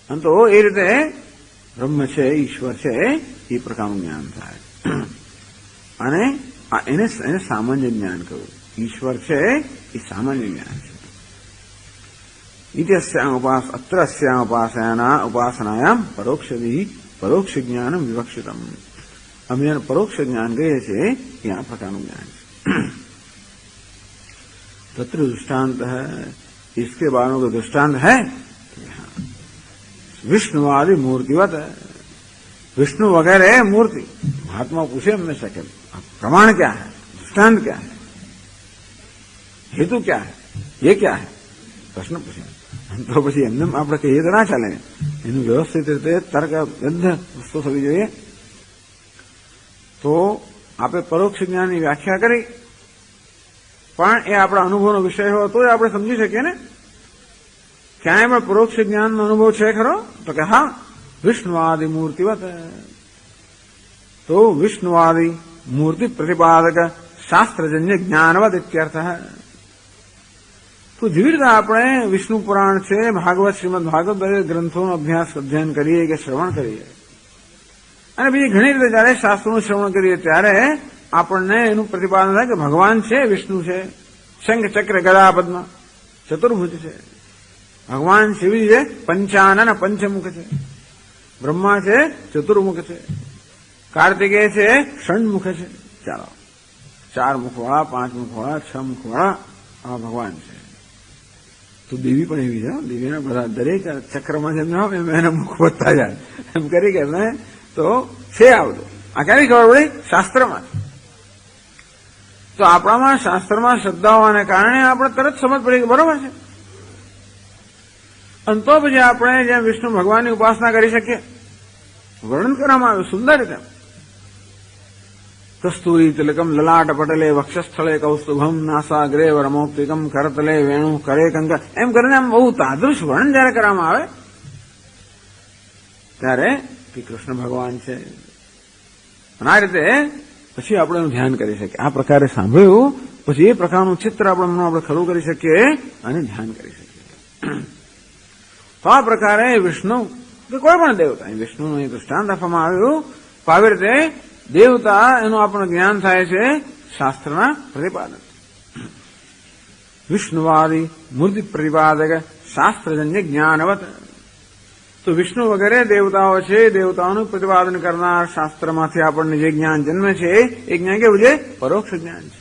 [SPEAKER 1] અને તો એ રીતે બ્રહ્મ છે, ઈશ્વર છે, એ પ્રકારનું જ્ઞાન થાય. અને એને સામાન્ય જ્ઞાન કહ્યું. ઈશ્વર છે એ સામાન્ય જ્ઞાન છે. અત્ર અસ્યામ ઉપાસનાયામ પરોક્ષ જ્ઞાન વિવક્ષિતમ. અમે જેને પરોક્ષ જ્ઞાન કહીએ છીએ એ આ પ્રકારનું જ્ઞાન છે. तत्र दृष्टांत है, इसके बारे में दृष्टांत है विष्णुवादी मूर्तिवत है. विष्णु वगैरह मूर्ति. महात्मा पूछे हमेशा के प्रमाण क्या है, दृष्टांत क्या है, हेतु क्या है, ये क्या है, प्रश्न पूछे. तो પછી એમને આપણે કહીએ તો ના ચાલે. એનું વ્યવસ્થિત રીતે તર્કબદ્ધ વસ્તુ થવી જોઈએ. તો આપણે પરોક્ષ જ્ઞાનની વ્યાખ્યા કરી, પણ એ આપણા અનુભવનો વિષય હોય તો આપણે સમજી શકીએ ને. ક્યાંય પણ પરોક્ષ જ્ઞાનનો અનુભવ છે ખરો? તો કે હા, વિષ્ણુવાદી મૂર્તિવત. તો વિષ્ણુવાદી મૂર્તિ પ્રતિપાદક શાસ્ત્રજન્ય જ્ઞાનવદ ઇત્યર્થ. તો જેવી રીતે આપણે વિષ્ણુ પુરાણ છે, ભાગવત, શ્રીમદ ભાગવત દરેક ગ્રંથોનો અભ્યાસ અધ્યયન કરીએ કે શ્રવણ કરીએ, અને બીજી ઘણી રીતે જયારે શાસ્ત્રોનું શ્રવણ કરીએ ત્યારે આપણને એનું પ્રતિપાદન થાય કે ભગવાન છે, વિષ્ણુ છે, શંખ ચક્ર ગદા પદ્મ ચતુર્ભુજ છે. ભગવાન શિવ છે, પંચાનન પંચમુખ છે. બ્રહ્મા છે, ચતુર્મુખ છે. કાર્તિકેય છે, ષણમુખ છે. ચાલો, 4 મુખવાળા, 5 મુખવાળા, 6 મુખવાળા આ ભગવાન છે. તો દેવી પણ એવી છે. દેવીના બધા દરેક ચક્રમાં જેમ હોય એમ એના મુખ વધતા જાય એમ કરી કે એમને તો છે આ બધું. આ ક્યાંની ખબર પડી? શાસ્ત્રમાં. તો આપણામાં શાસ્ત્રમાં શ્રદ્ધા હોવાને કારણે આપણે તરત સમજ પડી કે બરોબર છે. અને તો પછી આપણે જેમ વિષ્ણુ ભગવાનની ઉપાસના કરી શકીએ. વર્ણન કરવામાં આવ્યું સુંદર રીતે. કસ્તુરી તિલકમ લલાટ પટલે વક્ષસ્થળે કૌસ્તુભમ નાસાગ્રે રમોક્તિકમ કરતલે વેણુ કરે કંક, એમ કરીને આમ બહુ તાદૃશ વર્ણન જયારે કરવામાં આવે ત્યારે કે કૃષ્ણ ભગવાન છે. અને આ રીતે પછી આપણે એનું ધ્યાન કરી શકીએ. આ પ્રકારે સાંભળ્યું પછી એ પ્રકારનું ચિત્ર આપણે ખરું કરી શકીએ અને ધ્યાન કરી શકીએ. તો આ પ્રકારે વિષ્ણુ કે કોઈ પણ દેવતા, વિષ્ણુનું દૃષ્ટાંત આપવામાં આવ્યું. આવી રીતે દેવતા એનું આપણને જ્ઞાન થાય છે શાસ્ત્રના પ્રતિપાદન. વિષ્ણુવાદી મૂર્તિ પ્રતિપાદક શાસ્ત્રજન્ય જ્ઞાનવત. તો વિષ્ણુ વગેરે દેવતાઓ છે, દેવતાઓનું પ્રતિપાદન કરનાર શાસ્ત્રમાંથી આપણને જે જ્ઞાન જન્મે છે એ જ્ઞાન કેવું છે? પરોક્ષ જ્ઞાન છે.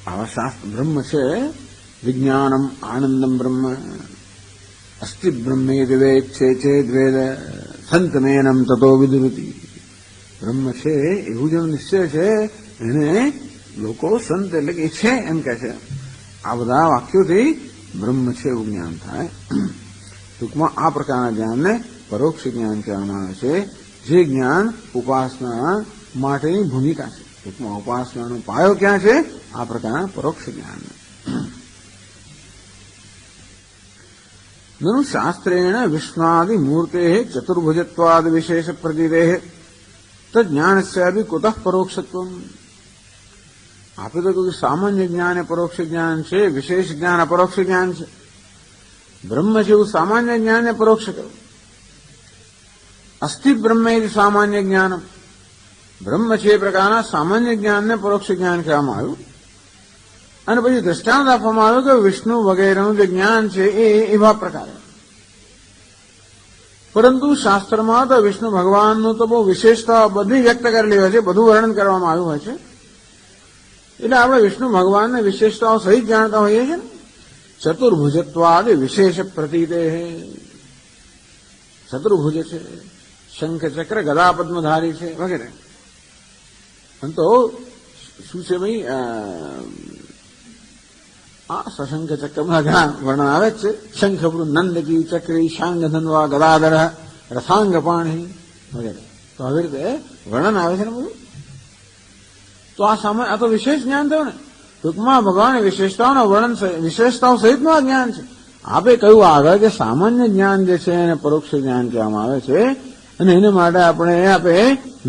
[SPEAKER 1] આવા શાસ્ત્ર બ્રહ્મ છે. વિજ્ઞાનમ આનંદમ બ્રહ્મ અસ્તિ બ્રહ્મેતિ વેચ્છે ચેદ્વેદ સંતમેનમ તતો વિદુરતિ. બ્રહ્મ છે એવું જેનો નિશ્ચય છે એને લોકો સંત એટલે કે છે એમ કે છે. આ બધા વાક્યોથી બ્રહ્મ છે એવું જ્ઞાન થાય. ટૂંકમાં આ પ્રકારના જ્ઞાનને પરોક્ષ જ્ઞાન કહેવામાં આવે છે, જે જ્ઞાન ઉપાસના માટેની ભૂમિકા છે. ટૂંકમાં ઉપાસનાનો પાયો ક્યાં છે? આ પ્રકારના પરોક્ષ જ્ઞાન. ननु शास्त्रेण विष्णुआदि मूर्तेः चतुर्भुजत्वाद विशेष प्रतीतेः तज्ज्ञानस्यापि कुतः परोक्षत्वम्। आप तो क्योंकि सामान्य ज्ञान है परोक्ष ज्ञान से, विशेष ज्ञान अपरोक्ष ज्ञान से, ब्रह्म से सामान्य ज्ञान है परोक्ष करो। अस्ति ब्रह्म यदि सामान्य ज्ञान ब्रह्म छे प्रकार सामान्य ज्ञान ने परोक्ष ज्ञान कहेવામાં આવ્યું અને પછી દ્રષ્ટાંત આપવામાં આવ્યું કે વિષ્ણુ વગેરેનું જે જ્ઞાન છે એ એવા પ્રકારે, પરંતુ શાસ્ત્રમાં તો વિષ્ણુ ભગવાનનું તો બહુ વિશેષતા બધી વ્યક્ત કરેલી હોય છે, બધું વર્ણન કરવામાં આવ્યું હોય છે, એટલે આપણે વિષ્ણુ ભગવાનને વિશેષતાઓ સહિત જાણતા હોઈએ છીએ ને। ચતુર્ભુજત્વાદ વિશેષ પ્રતીતે, ચતુર્ભુજ છે, શંખ ચક્ર ગદા પદ્મધારી છે વગેરે। તો શું છે ભાઈ, આ સશંખ ચક્રમાં ઘણા વર્ણન આવે છે, શંખ નંદકી ચક્રી શાંગ ધન્વા ગદાધર રથાંગ પાણી વગેરે, તો આવી રીતે વર્ણન આવે છે ને બધું। તો આ તો વિશેષ જ્ઞાન થયું ને, ટૂંકમાં ભગવાન વિશેષતાઓના વર્ણન વિશેષતાઓ સહિતનું આ જ્ઞાન છે। આપે કહ્યું આગળ કે સામાન્ય જ્ઞાન જે છે એને પરોક્ષ જ્ઞાન કહેવામાં આવે છે, અને એને માટે આપે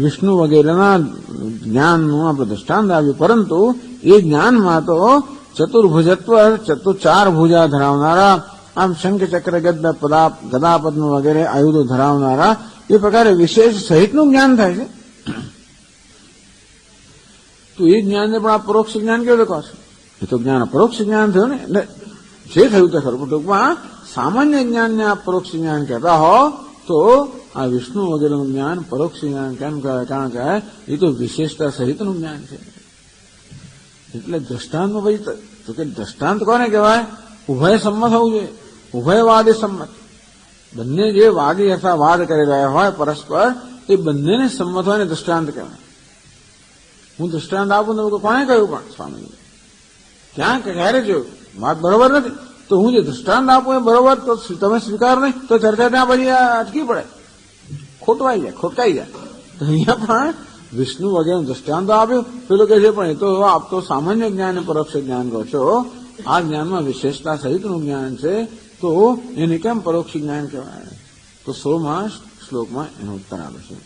[SPEAKER 1] વિષ્ણુ વગેરેના જ્ઞાનનું આપણે દ્રષ્ટાંત આપ્યું, પરંતુ એ જ્ઞાનમાં તો ચતુર્ભુજત્વ, ચાર ભુજા ધરાવનારા, આમ શંખ ચક્ર ગદા પદ્મ વગેરે આયુધો ધરાવનારા એ પ્રકારે વિશેષ સહિતનું જ્ઞાન થાય છે। તો એ જ્ઞાનને પણ આ પરોક્ષ જ્ઞાન કેવું કહો છો? એ તો જ્ઞાન પરોક્ષ જ્ઞાન થયું ને, જે થયું તે ખરું, ટૂંકમાં સામાન્ય જ્ઞાનને આ પરોક્ષ જ્ઞાન કહેતા હો તો આ વિષ્ણુ વગેરેનું જ્ઞાન પરોક્ષ જ્ઞાન કેમ કહેવાય? કારણ કે એ તો વિશેષતા સહિતનું જ્ઞાન છે। એટલે દ્રષ્ટાંતમાં ભાઈ તો કે દ્રષ્ટાંત કોને કહેવાય? ઉભય સંમત હોવું જોઈએ, ઉભયવાદી સંમત, બંને જે વાદી અથવા વાદ કરી રહ્યા હોય પરસ્પર, એ બંનેને સંમત હોય ને દ્રષ્ટાંત કહેવાય। હું દ્રષ્ટાંત આપું તો કોને કહ્યું પણ સ્વામી ક્યાં ક્યારે જોયું વાત બરોબર નથી, તો હું જે દ્રષ્ટાંત આપું એ બરોબર તો તમે સ્વીકાર નહીં તો ચર્ચા ત્યાં પછી અટકી પડે, ખોટકાઈ જાય। તો અહીંયા પણ વિષ્ણુ વગેરે દ્રષ્ટાંત આપ્યું, પેલું કહે છે પણ એ તો આપ તો સામાન્ય જ્ઞાન પરોક્ષ જ્ઞાન કહો છો, આ જ્ઞાનમાં વિશેષતા સહિતનું જ્ઞાન છે, તો એને કેમ પરોક્ષ જ્ઞાન કહેવાય? તો 16મા શ્લોકમાં એનો ઉત્તર આવે છે।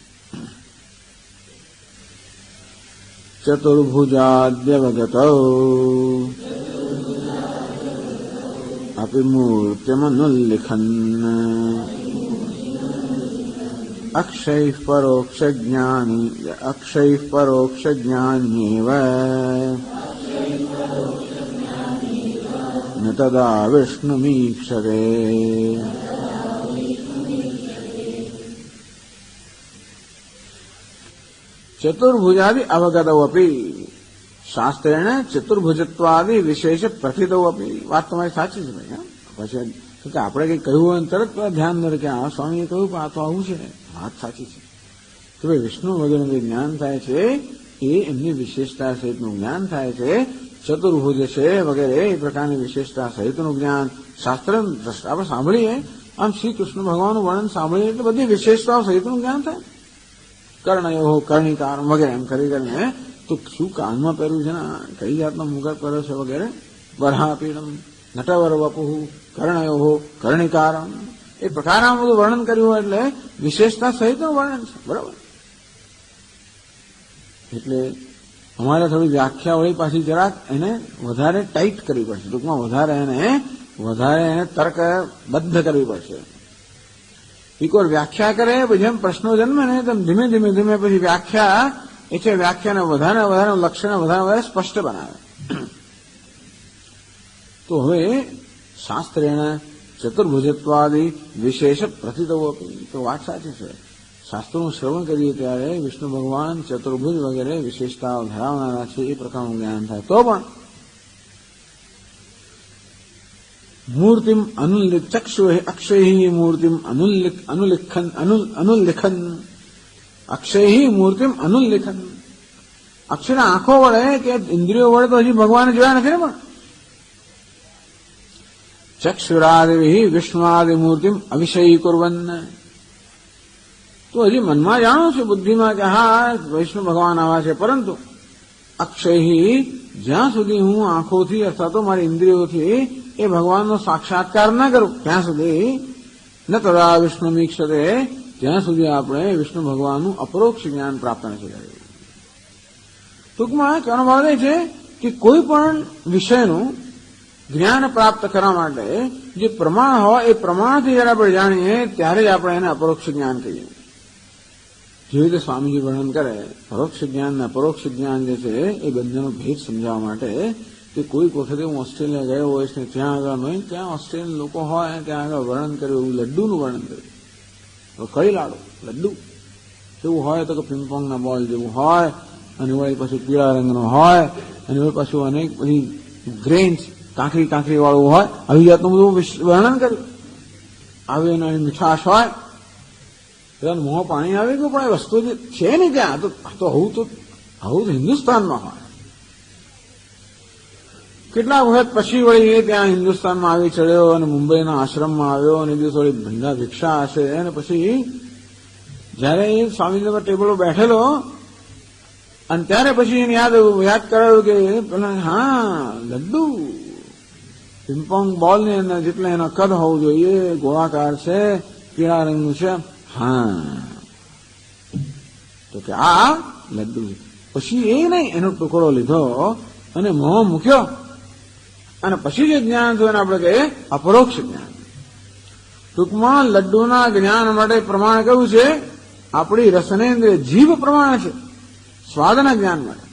[SPEAKER 1] ચતુર્ભુજાદ્યવગત અપિ મૂર્તિમનુલ્લિખન અક્ષય પરોક્ષ જ્ઞાન્યેવ ન તદા વિષ્ણુમીક્ષતે। ચતુર્ભુજાદિ અવગતૌ અપી શાસ્ત્રેણ ચતુર્ભુજત્વાદિ વિશેષ પ્રથિતૌ અપી। વાત તમારી સાચી છે ભાઈ। પછી આપણે કઈ કહ્યું હોય તરત ધ્યાન ન કે આ સ્વામીએ કહ્યું પણ આ તો આવું છે, વાત સાચી છે કે ભાઈ વિષ્ણુ વગેરેનું જે જ્ઞાન થાય છે એ એમની વિશેષતા સહિતનું જ્ઞાન થાય છે। ચતુર્ભુજ છે વગેરે એ પ્રકારની વિશેષતા સહિતનું જ્ઞાન શાસ્ત્ર આપણે સાંભળીએ, આમ શ્રી કૃષ્ણ ભગવાનનું વર્ણન સાંભળીએ એટલે બધી વિશેષતાઓ સહિતનું જ્ઞાન થાય। કર્ણયો કર્ણિકાર વગેરે એમ કરીને, તો શું કાનમાં પહેર્યું છે ને, કઈ જાતનો મુગટ પહેર્યો છે વગેરે, બરહાપીડમ નટવર વપુ કર્ણયો કર્ણિકારમ, એ પ્રકારમાં બધું વર્ણન કર્યું હોય એટલે વિશેષતા સહિતનું વર્ણન છે, બરાબર। એટલે અમારે થોડી વ્યાખ્યા વળી પાછી જરાક એને વધારે ટાઈટ કરવી પડશે, ટૂંકમાં વધારે એને તર્કબદ્ધ કરવી પડશે। એક વાર વ્યાખ્યા કરે પછી જેમ પ્રશ્નો જન્મે ને તેમ ધીમે ધીમે પછી વ્યાખ્યા એ છે વ્યાખ્યાને વધારે લક્ષ્યને વધારે સ્પષ્ટ બનાવે। તો હવે શાસ્ત્રેણ ચતુર્ભુજત્વાદિ વિશેષ પ્રથિતૌ અપી, તો વાત સાચી છે, શાસ્ત્રોનું શ્રવણ કરીએ ત્યારે વિષ્ણુ ભગવાન ચતુર્ભુજ વગેરે વિશેષતાઓ ધરાવનારા છે એ પ્રકારનું જ્ઞાન થાય। તો પણ મૂર્તિમ ચક્ષુ અક્ષય મૂર્તિમ અનુલ્લિખન અક્ષય મૂર્તિમ અનુલ્લિખન, અક્ષયના આંખો વડે કે ઇન્દ્રિયો વડે તો હજી ભગવાને જોયા નથી ને, પણ ચક્ષુરાદિ વિષ્ણુઆદિ મૂર્તિમ અવિષયી કુર્વન, તો હજી મનમાં જાણો છો બુદ્ધિમાં કે હા વિષ્ણુ ભગવાન આવા છે, પરંતુ અક્ષય જ્યાં સુધી હું આંખોથી અથવા તો મારી ઇન્દ્રિયોથી એ ભગવાનનો સાક્ષાત્કાર ન કરું ત્યાં સુધી ન તદા વિષ્ણુ મીક્ષતે, ત્યાં સુધી આપણે વિષ્ણુ ભગવાનનું અપરોક્ષ જ્ઞાન પ્રાપ્ત નથી કર્યું. ટૂંકમાં કહેવાનો ભાવ એ છે કે કોઈ પણ વિષયનું જ્ઞાન પ્રાપ્ત કરવા માટે જે પ્રમાણ હોય એ પ્રમાણથી જયારે આપણે જાણીએ ત્યારે જ આપણે એને અપરોક્ષ જ્ઞાન કહીએ. જેવી રીતે સ્વામીજી વર્ણન કરે, પરોક્ષ જ્ઞાન અને અપરોક્ષ જ્ઞાન જે છે એ બંનેનો ભેદ સમજાવવા માટે કે કોઈક વખતે હું ઓસ્ટ્રેલિયા ગયો હોઈશ ને ત્યાં આગળ નહીં, ત્યાં ઓસ્ટ્રેલિયન લોકો હોય ત્યાં આગળ વર્ણન કર્યું, એવું લડ્ડુનું વર્ણન કર્યું. કઈ લાડુ લડ્ડુ એવું હોય તો કે પિંગપોંગના બોલ જેવું હોય, અને વળી પાછું પીળા રંગનો હોય, અને વળી પાછું અનેક બધી ગ્રેન્સ કાંકરી વાળું હોય, આવી જાતનું બધું વર્ણન કર્યું. આવી એની મીઠાશ હોય, પેલા મોં પાણી આવી ગયું. પણ એ વસ્તુ જે છે ને ત્યાં તો આવું તો હિન્દુસ્તાનમાં હોય. કેટલા વખત પછી વળી એ ત્યાં હિન્દુસ્તાનમાં આવી ચડ્યો અને મુંબઈના આશ્રમમાં આવ્યો, અને દિવસ વળી ભંડા ભિક્ષા હશે, અને પછી જયારે એ સ્વામીના ટેબલ બેઠેલો અને ત્યારે પછી એને યાદ કરાયું કે પેલા હા લડ્ડુ પિંપોંગ બોલ ની અંદર જેટલા એનો કદ હોવું જોઈએ, ગોળાકાર છે, પીળા રંગનું છે. હા, તો કે આ લડ્ડુ. પછી એ નહીં, એનો ટુકડો લીધો અને મોં મૂક્યો, અને પછી જે જ્ઞાન થયું એને આપણે કહીએ અપરોક્ષ જ્ઞાન. ટૂંકમાં લડ્ડુના જ્ઞાન માટે પ્રમાણ કયું છે? આપણી રસનેન્દ્રિય જીભ પ્રમાણ છે સ્વાદના જ્ઞાન માટે.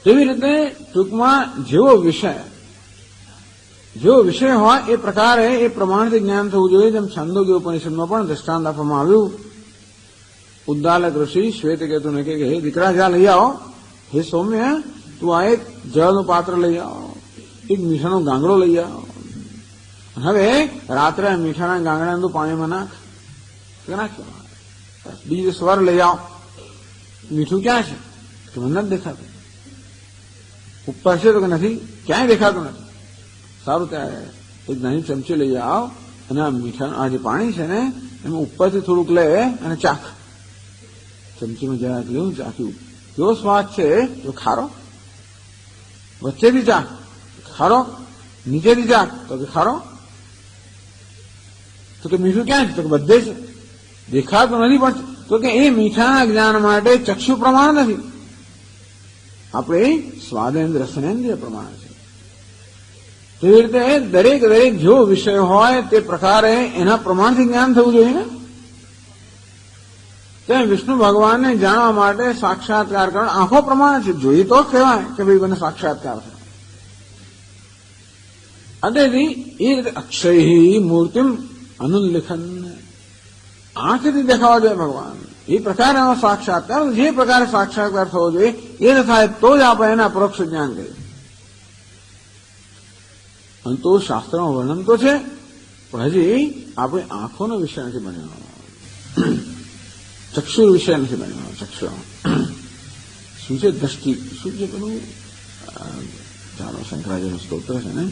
[SPEAKER 1] તેવી રીતે ટૂંકમાં જેવો વિષય હોય એ પ્રકારે એ પ્રમાણથી જ્ઞાન થવું જોઈએ. જેમ છાંદોગ્ય ઉપનિષદમાં પણ દ્રષ્ટાંત આપવામાં આવ્યું. ઉદ્દાલક ઋષિ શ્વેતકેતુને કહે, હે દીકરા જા લઈ આવો, હે સૌમ્ય તું આ એક જળનું પાત્ર લઈ આવો, એક મીઠાનો ગાંગડો લઈ આવો, હવે રાત્રે મીઠાના ગાંગડાને તું પાણીમાં નાખ્યો. બીજું સ્વર લઈ આવો, મીઠું ક્યાં છે? કે મને નથી દેખાતું. ઉપર છે તો કે નથી, ક્યાંય દેખાતું નથી. સારું, ત્યારે એક નાની ચમચી લઈ આવો અને આ મીઠા આ જે પાણી છે ને એમાં ઉપરથી થોડુંક લે અને ચાખ. ચમચીમાં જરાક લેવું, ચાખ્યું, કેવો સ્વાદ છે? તો ખારો. વચ્ચેથી ચાખ, ખારો. નીચેથી ચાખ, તો કે ખારો. તો કે મીઠું ક્યાં છે? તો કે બધે છે, દેખાતું નથી. પણ તો કે એ મીઠાના જ્ઞાન માટે ચક્ષુ પ્રમાણ નથી, આપણે સ્વાદેન્દ્ર રસનેન્દ્રિય પ્રમાણ છે. તેવી રીતે દરેક જેવો વિષય હોય તે પ્રકારે એના પ્રમાણથી જ્ઞાન થવું જોઈએ ને. તેમ વિષ્ણુ ભગવાનને જાણવા માટે સાક્ષાત્કાર કરવા આંખો પ્રમાણ છે. જોઈએ તો કહેવાય કે ભાઈ મને સાક્ષાત્કાર થયો. અદેથી એ રીતે અક્ષય મૂર્તિમ અનુલ્લેખન, આંખથી દેખાવા જોઈએ ભગવાન. એ પ્રકારનો સાક્ષાત્કાર, જે પ્રકારે સાક્ષાત્કાર થવો જોઈએ એ થાય તો જ આપણે એને અપરોક્ષ જ્ઞાન કહીએ. અને તો શાસ્ત્રમાં વર્ણન તો છે, પણ હજી આપણે આંખોનો વિષય નથી બન્યો, ચક્ષુ વિષય નથી બન્યો. ચક્ષુ શું છે? દ્રષ્ટિ. શું છે પેલું? ચાલો, શંકરાચાર્ય સ્તોત્ર છે ને,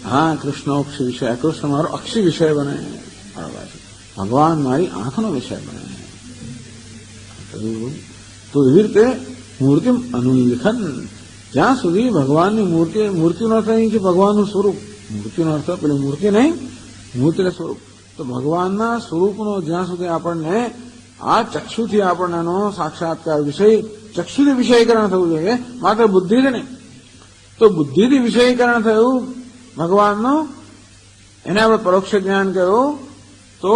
[SPEAKER 1] હા કૃષ્ણોક્ષ વિષય. કૃષ્ણ મારો અક્ષી વિષય બને, ભગવાન મારી આંખનો વિષય બને. તો એવી રીતે મૂર્તિ અનુલ્લેખન, જ્યાં સુધી ભગવાનની મૂર્તિનો અર્થ અહીં છે ભગવાનનું સ્વરૂપ. મૂર્તિનો અર્થ પેલી મૂર્તિ નહીં, મૂર્તિનું સ્વરૂપ. તો ભગવાનના સ્વરૂપનો જ્યાં સુધી આપણને આ ચક્ષુથી આપણને સાક્ષાત્કાર વિષય, ચક્ષુથી વિષયીકરણ થવું જોઈએ, માત્ર બુદ્ધિથી નહીં. તો બુદ્ધિથી વિષયીકરણ થયું ભગવાનનું, એને આપણે પરોક્ષ જ્ઞાન કહ્યું. તો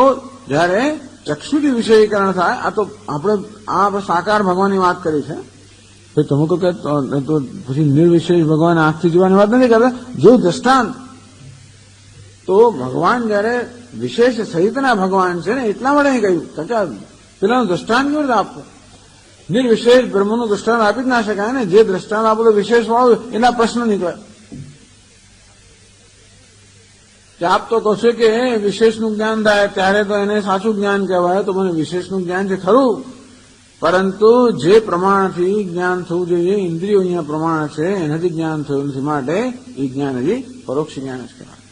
[SPEAKER 1] જયારે ચક્ષુથી વિષયીકરણ થાય, આ તો આપણે સાકાર ભગવાનની વાત કરી છે. તમે કહો કે તો પછી નિર્વિશેષ ભગવાન આંખથી જોવાની વાત નથી કરતા. જો દ્રષ્ટાંત, તો ભગવાન જયારે વિશેષ સહિતના ભગવાન છે ને એટલા માટે કહ્યું કે પેલાનું દ્રષ્ટાંત કેવી રીતે આપવું? નિર્વિશેષ બ્રહ્મનું દ્રષ્ટાંત આપી જ ના શકાય ને. જે દ્રષ્ટાંત આપો તો વિશેષ વાળું એના પ્રશ્ન નીકળે. આપ તો કહો છો કે વિશેષનું જ્ઞાન થાય ત્યારે તો એને સાચું જ્ઞાન કહેવાય. તો મને વિશેષનું જ્ઞાન છે ખરું, પરંતુ જે પ્રમાણથી જ્ઞાન થવું જોઈએ, ઇન્દ્રિયો અહીંયા પ્રમાણ છે, એનાથી જ્ઞાન થયું નથી, માટે એ જ્ઞાન હજી પરોક્ષ જ્ઞાન જ કહેવાય.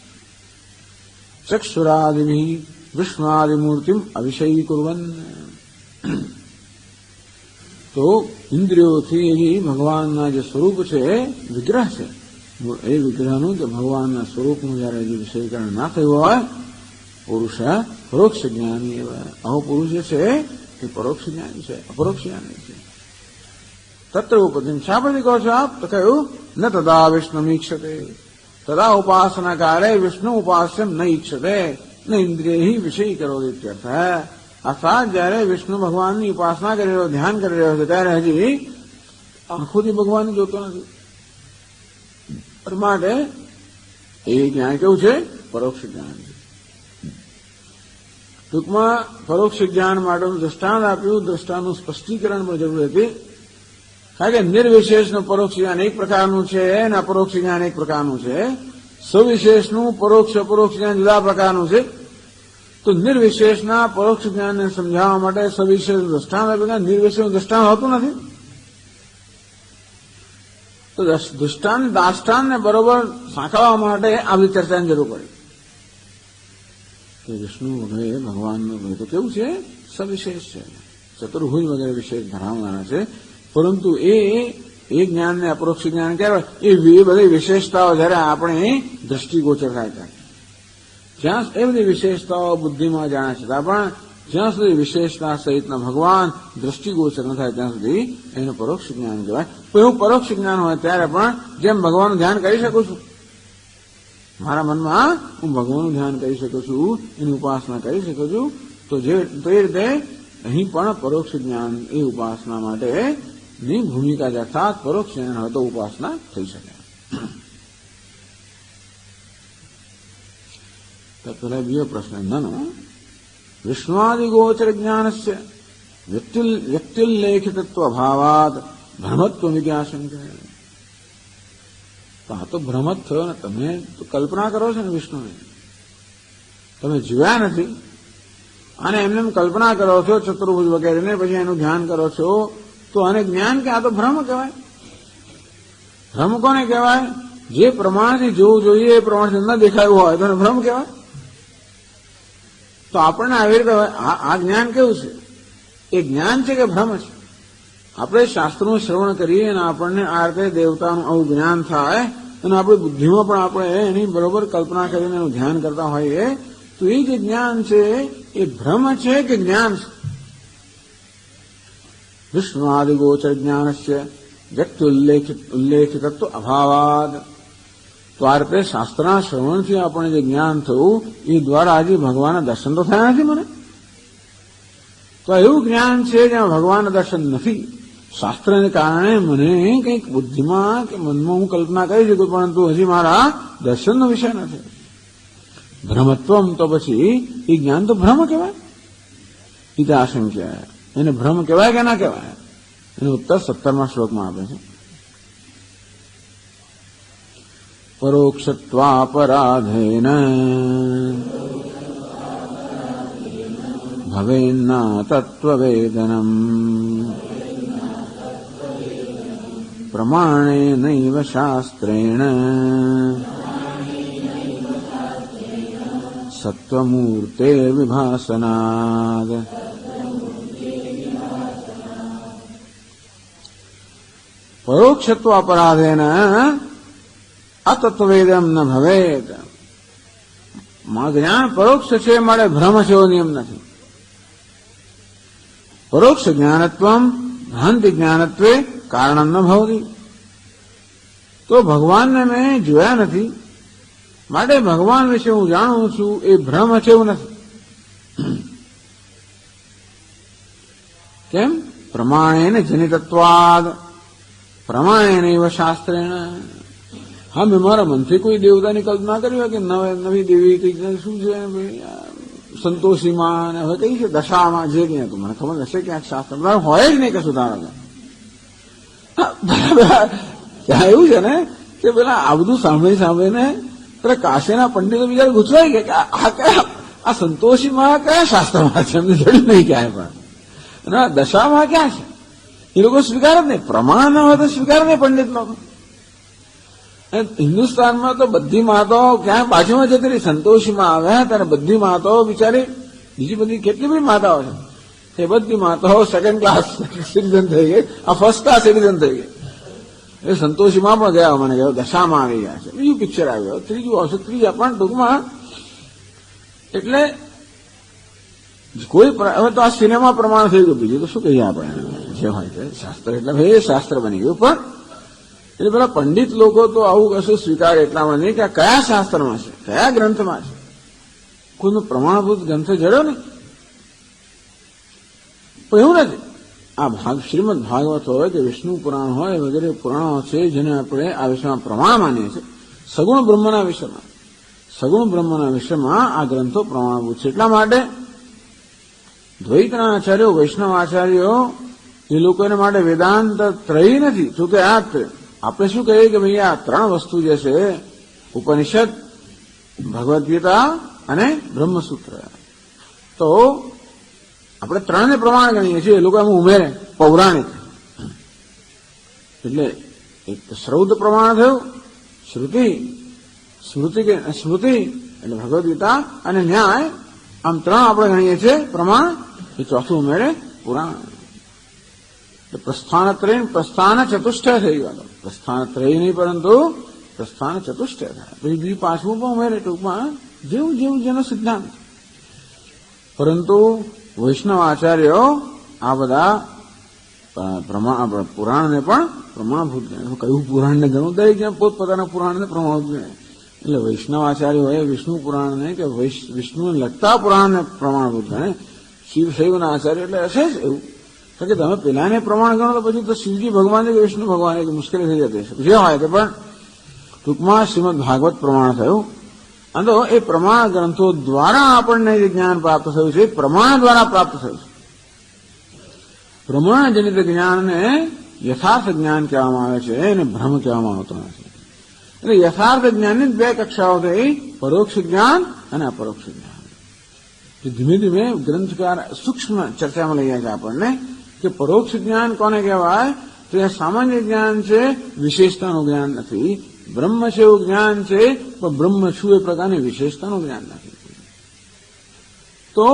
[SPEAKER 1] ચક્ષુરાદિ વિષ્ણુઆદિ મૂર્તિમ અવિષયી કુર્વન. તો ઇન્દ્રિયોથી એ ભગવાનના જે સ્વરૂપ છે વિગ્રહ છે, એ વિગ્રહનું કે ભગવાનના સ્વરૂપનું જયારે જે વિષયીકરણ ના થયું હોય, પુરુષ પરોક્ષ જ્ઞાની એવા આવો પુરુષ જે છે એ પરોક્ષ જ્ઞાની છે, અપરોક્ષ જ્ઞાની છે. તત્ર ઉપતિમ શા પરથી કહો છો આપ? તો કહ્યું ન તદા વિષ્ણુ ઈક્ષતે, તદા ઉપાસના કાળે વિષ્ણુ ઉપાસ્યમ ન ઈક્ષતે ન ઇન્દ્રિય વિષય કરો ઇત્યર્થ. અર્થાત જયારે વિષ્ણુ ભગવાનની ઉપાસના કરી રહ્યો, ધ્યાન કરી રહ્યો છે, ત્યારે હજી આંખોથી ભગવાન જોતો નથી. માટે એ જ્ઞાન કેવું છે? પરોક્ષ જ્ઞાન છે. ટૂંકમાં પરોક્ષ જ્ઞાન માટેનું દ્રષ્ટાંત આપ્યું. દ્રષ્ટાંતનું સ્પષ્ટીકરણ પણ જરૂર હતી. કારણ કે નિર્વિશેષનું પરોક્ષ જ્ઞાન એક પ્રકારનું છે અને અપરોક્ષ જ્ઞાન એક પ્રકારનું છે. સવિશેષનું પરોક્ષ અપરોક્ષ જ્ઞાન જુદા પ્રકારનું છે. તો નિર્વિશેષના પરોક્ષ જ્ઞાનને સમજાવવા માટે સવિશેષ દ્રષ્ટાંત આપ્યું. નિર્વિશેષનું દ્રષ્ટાંત હોતું નથી. તો દાષ્ટાંતને બરોબર સાંકળવા માટે આવી ચર્ચાની જરૂર પડી કે વિષ્ણુ વગેરે ભગવાનનું તો કેવું છે? સવિશેષ છે, ચતુર્ભુજ વગેરે વિશેષ ધરાવનારા છે. પરંતુ એ જ્ઞાનને અપરોક્ષ જ્ઞાન કહેવાય. એ બધી વિશેષતાઓ જયારે આપણે દ્રષ્ટિગોચર થાય ત્યારે, જ્યાં એ બધી વિશેષતાઓ બુદ્ધિમાં જાણે છતાં પણ જ્યાં સુધી વિશેષતા સહિતના ભગવાન દ્રષ્ટિગોચર ન થાય ત્યાં સુધી એનું પરોક્ષ જ્ઞાન કહેવાય. તો એવું પરોક્ષ જ્ઞાન હોય ત્યારે પણ જેમ ભગવાનનું ધ્યાન કરી શકું છું, મારા મનમાં હું ભગવાનનું ધ્યાન કરી શકું છું, એની ઉપાસના કરી શકું છું, તો એ રીતે અહીં પણ પરોક્ષ જ્ઞાન એ ઉપાસના માટે ની ભૂમિકા છે. અર્થાત પરોક્ષ જ્ઞાન હોય તો ઉપાસના થઈ શકે. તો પેલા બીજો પ્રશ્ન, નનો વિષ્ણુઆદિગોચર જ્ઞાનસ્ય વ્યક્તિલ્લેખિતત્વ અભાવાત ભ્રમત્વ વિજ્ઞાશંકે. તો આ તો ભ્રમ જ થયો ને. તમે તો કલ્પના કરો છો ને વિષ્ણુની, તમે જોયા નથી અને એમને કલ્પના કરો છો ચતુર્ભુજ વગેરેને, પછી એનું ધ્યાન કરો છો, તો આને જ્ઞાન કે આ તો ભ્રમ કહેવાય. ભ્રમ કોને કહેવાય? જે પ્રમાણથી જોવું જોઈએ એ પ્રમાણથી ન દેખાયું હોય તો ભ્રમ કહેવાય. તો આપણને આવી રીતે આ જ્ઞાન કેવું છે? એ જ્ઞાન છે કે ભ્રમ છે? આપણે શાસ્ત્રોનું શ્રવણ કરીએ અને આપણને આ રીતે દેવતાનું આવું જ્ઞાન થાય અને આપણી બુદ્ધિમાં પણ આપણે એની બરોબર કલ્પના કરીને એનું ધ્યાન કરતા હોઈએ, તો એ જે જ્ઞાન છે એ ભ્રમ છે કે જ્ઞાન છે? વિષ્ણુઆદિગોચર જ્ઞાનસ્ય વ્યક્તિ ઉલ્લેખિતત્વ અભાવાદ. તો આ રીતે શાસ્ત્રના શ્રવણથી આપણે જે જ્ઞાન થયું એ દ્વારા હજી ભગવાનના દર્શન તો થયા નથી મને. તો એવું જ્ઞાન છે જ્યાં ભગવાનના દર્શન નથી. શાસ્ત્રને કારણે મને કંઈક બુદ્ધિમાં કે મનમાં હું કલ્પના કરી શકું, પરંતુ હજી મારા દર્શનનો વિષય નથી. ભ્રમત્વમ, તો પછી એ જ્ઞાન તો ભ્રમ કહેવાય. ઈત આશંક્ય, એને ભ્રમ કહેવાય કે ના કહેવાય? એનો ઉત્તર 17મા શ્લોકમાં આપે છે. પરોક્ષત્વાપરાધેન ભવેન્ના તત્વવેદનમ પ્રમાણેનૈવ શાસ્ત્રેણ સત્વમૂર્તેર્વિભાસનાદ. પરોક્ષત્વ અપરાધેન અતત્વવેદમ ન ભવેત. જ્ઞાન પરોક્ષ છે માટે ભ્રમ છે એવો નિયમ નથી. પરોક્ષ જ્ઞાનત્વમ ભ્રાંતિ જ્ઞાનત્વે કારણ ન ભવતી. તો ભગવાનને મેં જોયા નથી માટે ભગવાન વિશે હું જાણું છું એ ભ્રમ છે એવું નથી. કેમ? પ્રમાણેન જનિતત્વાદ પ્રમાણેનૈવ શાસ્ત્રેણ. હા, મેં મારા મનથી કોઈ દેવતાની કલ્પના કરી હોય કે નવી દેવી કઈ શું છે, સંતોષીમાં હવે કઈ છે દશામાં, જે કંઈ હતું મને ખબર હશે ક્યાંક શાસ્ત્ર હોય જ નહીં કશું. તારા ત્યાં એવું છે ને કે પેલા આ બધું સાંભળીને પેલા કાશીના પંડિતો બીજા ગુચવાઈ ગયા કે આ સંતોષીમાં કયા શાસ્ત્રમાં છે, એમને જોડ્યું નહીં ક્યાંય પણ. અને આ દશામાં ક્યાં છે એ લોકો સ્વીકાર જ નહીં. પ્રમાણ ન હોય તો સ્વીકાર નહીં પંડિત લોકો. હિન્દુસ્તાનમાં તો બધી માતો ક્યાં બાજુમાં જતી રહી. સંતોષીમાં આવ્યા ત્યારે બધી માતાઓ બિચારી, બીજી બધી કેટલી બધી માતાઓ છે, એ બધીમાં તો સેકન્ડ ક્લાસ સિટીઝન થઈ ગઈ, આ ફર્સ્ટ ક્લાસ સિટીઝન થઈ ગઈ. એ સંતોષીમાં પણ ગયા, મને કહ્યું દશામાં આવી ગયા છે. બીજું પિક્ચર આવ્યું, ત્રીજું આવશે, ત્રીજા પણ ટૂંકમાં. એટલે કોઈ હવે તો આ સિનેમા પ્રમાણ થઈ ગયું, બીજું તો શું કહીએ આપણે, જે હોય છે શાસ્ત્ર એટલે ભાઈ શાસ્ત્ર બની ગયું. પણ એટલે પેલા પંડિત લોકો તો આવું કશું સ્વીકારે એટલામાં નહીં કે આ કયા શાસ્ત્રમાં છે, કયા ગ્રંથમાં છે. કોઈનો પ્રમાણભૂત ગ્રંથ જડ્યો નહીં. પણ એવું નથી. આ શ્રીમદ ભાગવત હોય કે વિષ્ણુ પુરાણ હોય વગેરે પુરાણો છે જેને આપણે આ વિષયમાં પ્રમાણ માનીએ છીએ. સગુણ બ્રહ્મના વિષયમાં આ ગ્રંથો પ્રમાણભૂત છે. એટલા માટે દ્વૈતના આચાર્યો, વૈષ્ણવ આચાર્યો એ લોકો એને માટે વેદાંત ત્રય નથી, તો કે આ આપણે શું કહીએ કે ભાઈ આ ત્રણ વસ્તુ જે છે, ઉપનિષદ, ભગવદ્ ગીતા અને બ્રહ્મસૂત્ર, તો આપણે ત્રણને પ્રમાણ ગણીએ છીએ. એ લોકો એમ ઉમેરે પૌરાણિક, એટલે એક શ્રૌત પ્રમાણ થયું, સ્મૃતિ એટલે ભગવદ્ ગીતા અને ન્યાય, આમ ત્રણ આપણે ગણીએ છીએ પ્રમાણ. એ ચોથું ઉમેરે પુરાણ. એટલે પ્રસ્થાન ચતુષ્ટય થઈ ગયો. પ્રસ્થાન ત્રય નહીં પરંતુ પ્રસ્થાન ચતુષ્ટય થાય. પછી બીજું પાંચમું પણ ઉમેરે, ટૂંકમાં જેવું જેનો સિદ્ધાંત. પરંતુ વૈષ્ણવ આચાર્યો આ બધા પુરાણને પણ પ્રમાણભૂત ગણે. કયું પુરાણને ગણવું, દરેક જેમ પોતપોતાના પુરાણને પ્રમાણભૂત ગણે. એટલે વૈષ્ણવ આચાર્ય હોય વિષ્ણુ પુરાણને કે વિષ્ણુને લગતા પુરાણને પ્રમાણભૂત ગણે. શિવશૈવના આચાર્ય એટલે હશે જ એવું કે તમે પેલાને પ્રમાણ ગણો તો પછી તો શિવજી ભગવાન કે વિષ્ણુ ભગવાન કે મુશ્કેલી થઈ જતી હશે, જે હોય તે. પણ ટૂંકમાં શ્રીમદ ભાગવત પ્રમાણ થયું. અને એ પ્રમાણ ગ્રંથો દ્વારા આપણને જે જ્ઞાન પ્રાપ્ત થયું છે, પ્રમાણ દ્વારા પ્રાપ્ત થયું છે. પ્રમાણજનિત જ્ઞાનને યથાર્થ જ્ઞાન કહેવામાં આવે છે અને ભ્રમ કહેવામાં આવતો નથી. એટલે યથાર્થ જ્ઞાનની બે કક્ષાઓ થઈ, પરોક્ષ જ્ઞાન અને અપરોક્ષ જ્ઞાન. ધીમે ધીમે ગ્રંથકાર સૂક્ષ્મ ચર્ચામાં લઈ જાય છે આપણને કે પરોક્ષ જ્ઞાન કોને કહેવાય, તો એ સામાન્ય જ્ઞાન છે, વિશેષતાનું જ્ઞાન નથી. બ્રહ્મ છે એવું જ્ઞાન છે, પણ બ્રહ્મ છું એ પ્રકારની વિશેષતાનું જ્ઞાન નથી. તો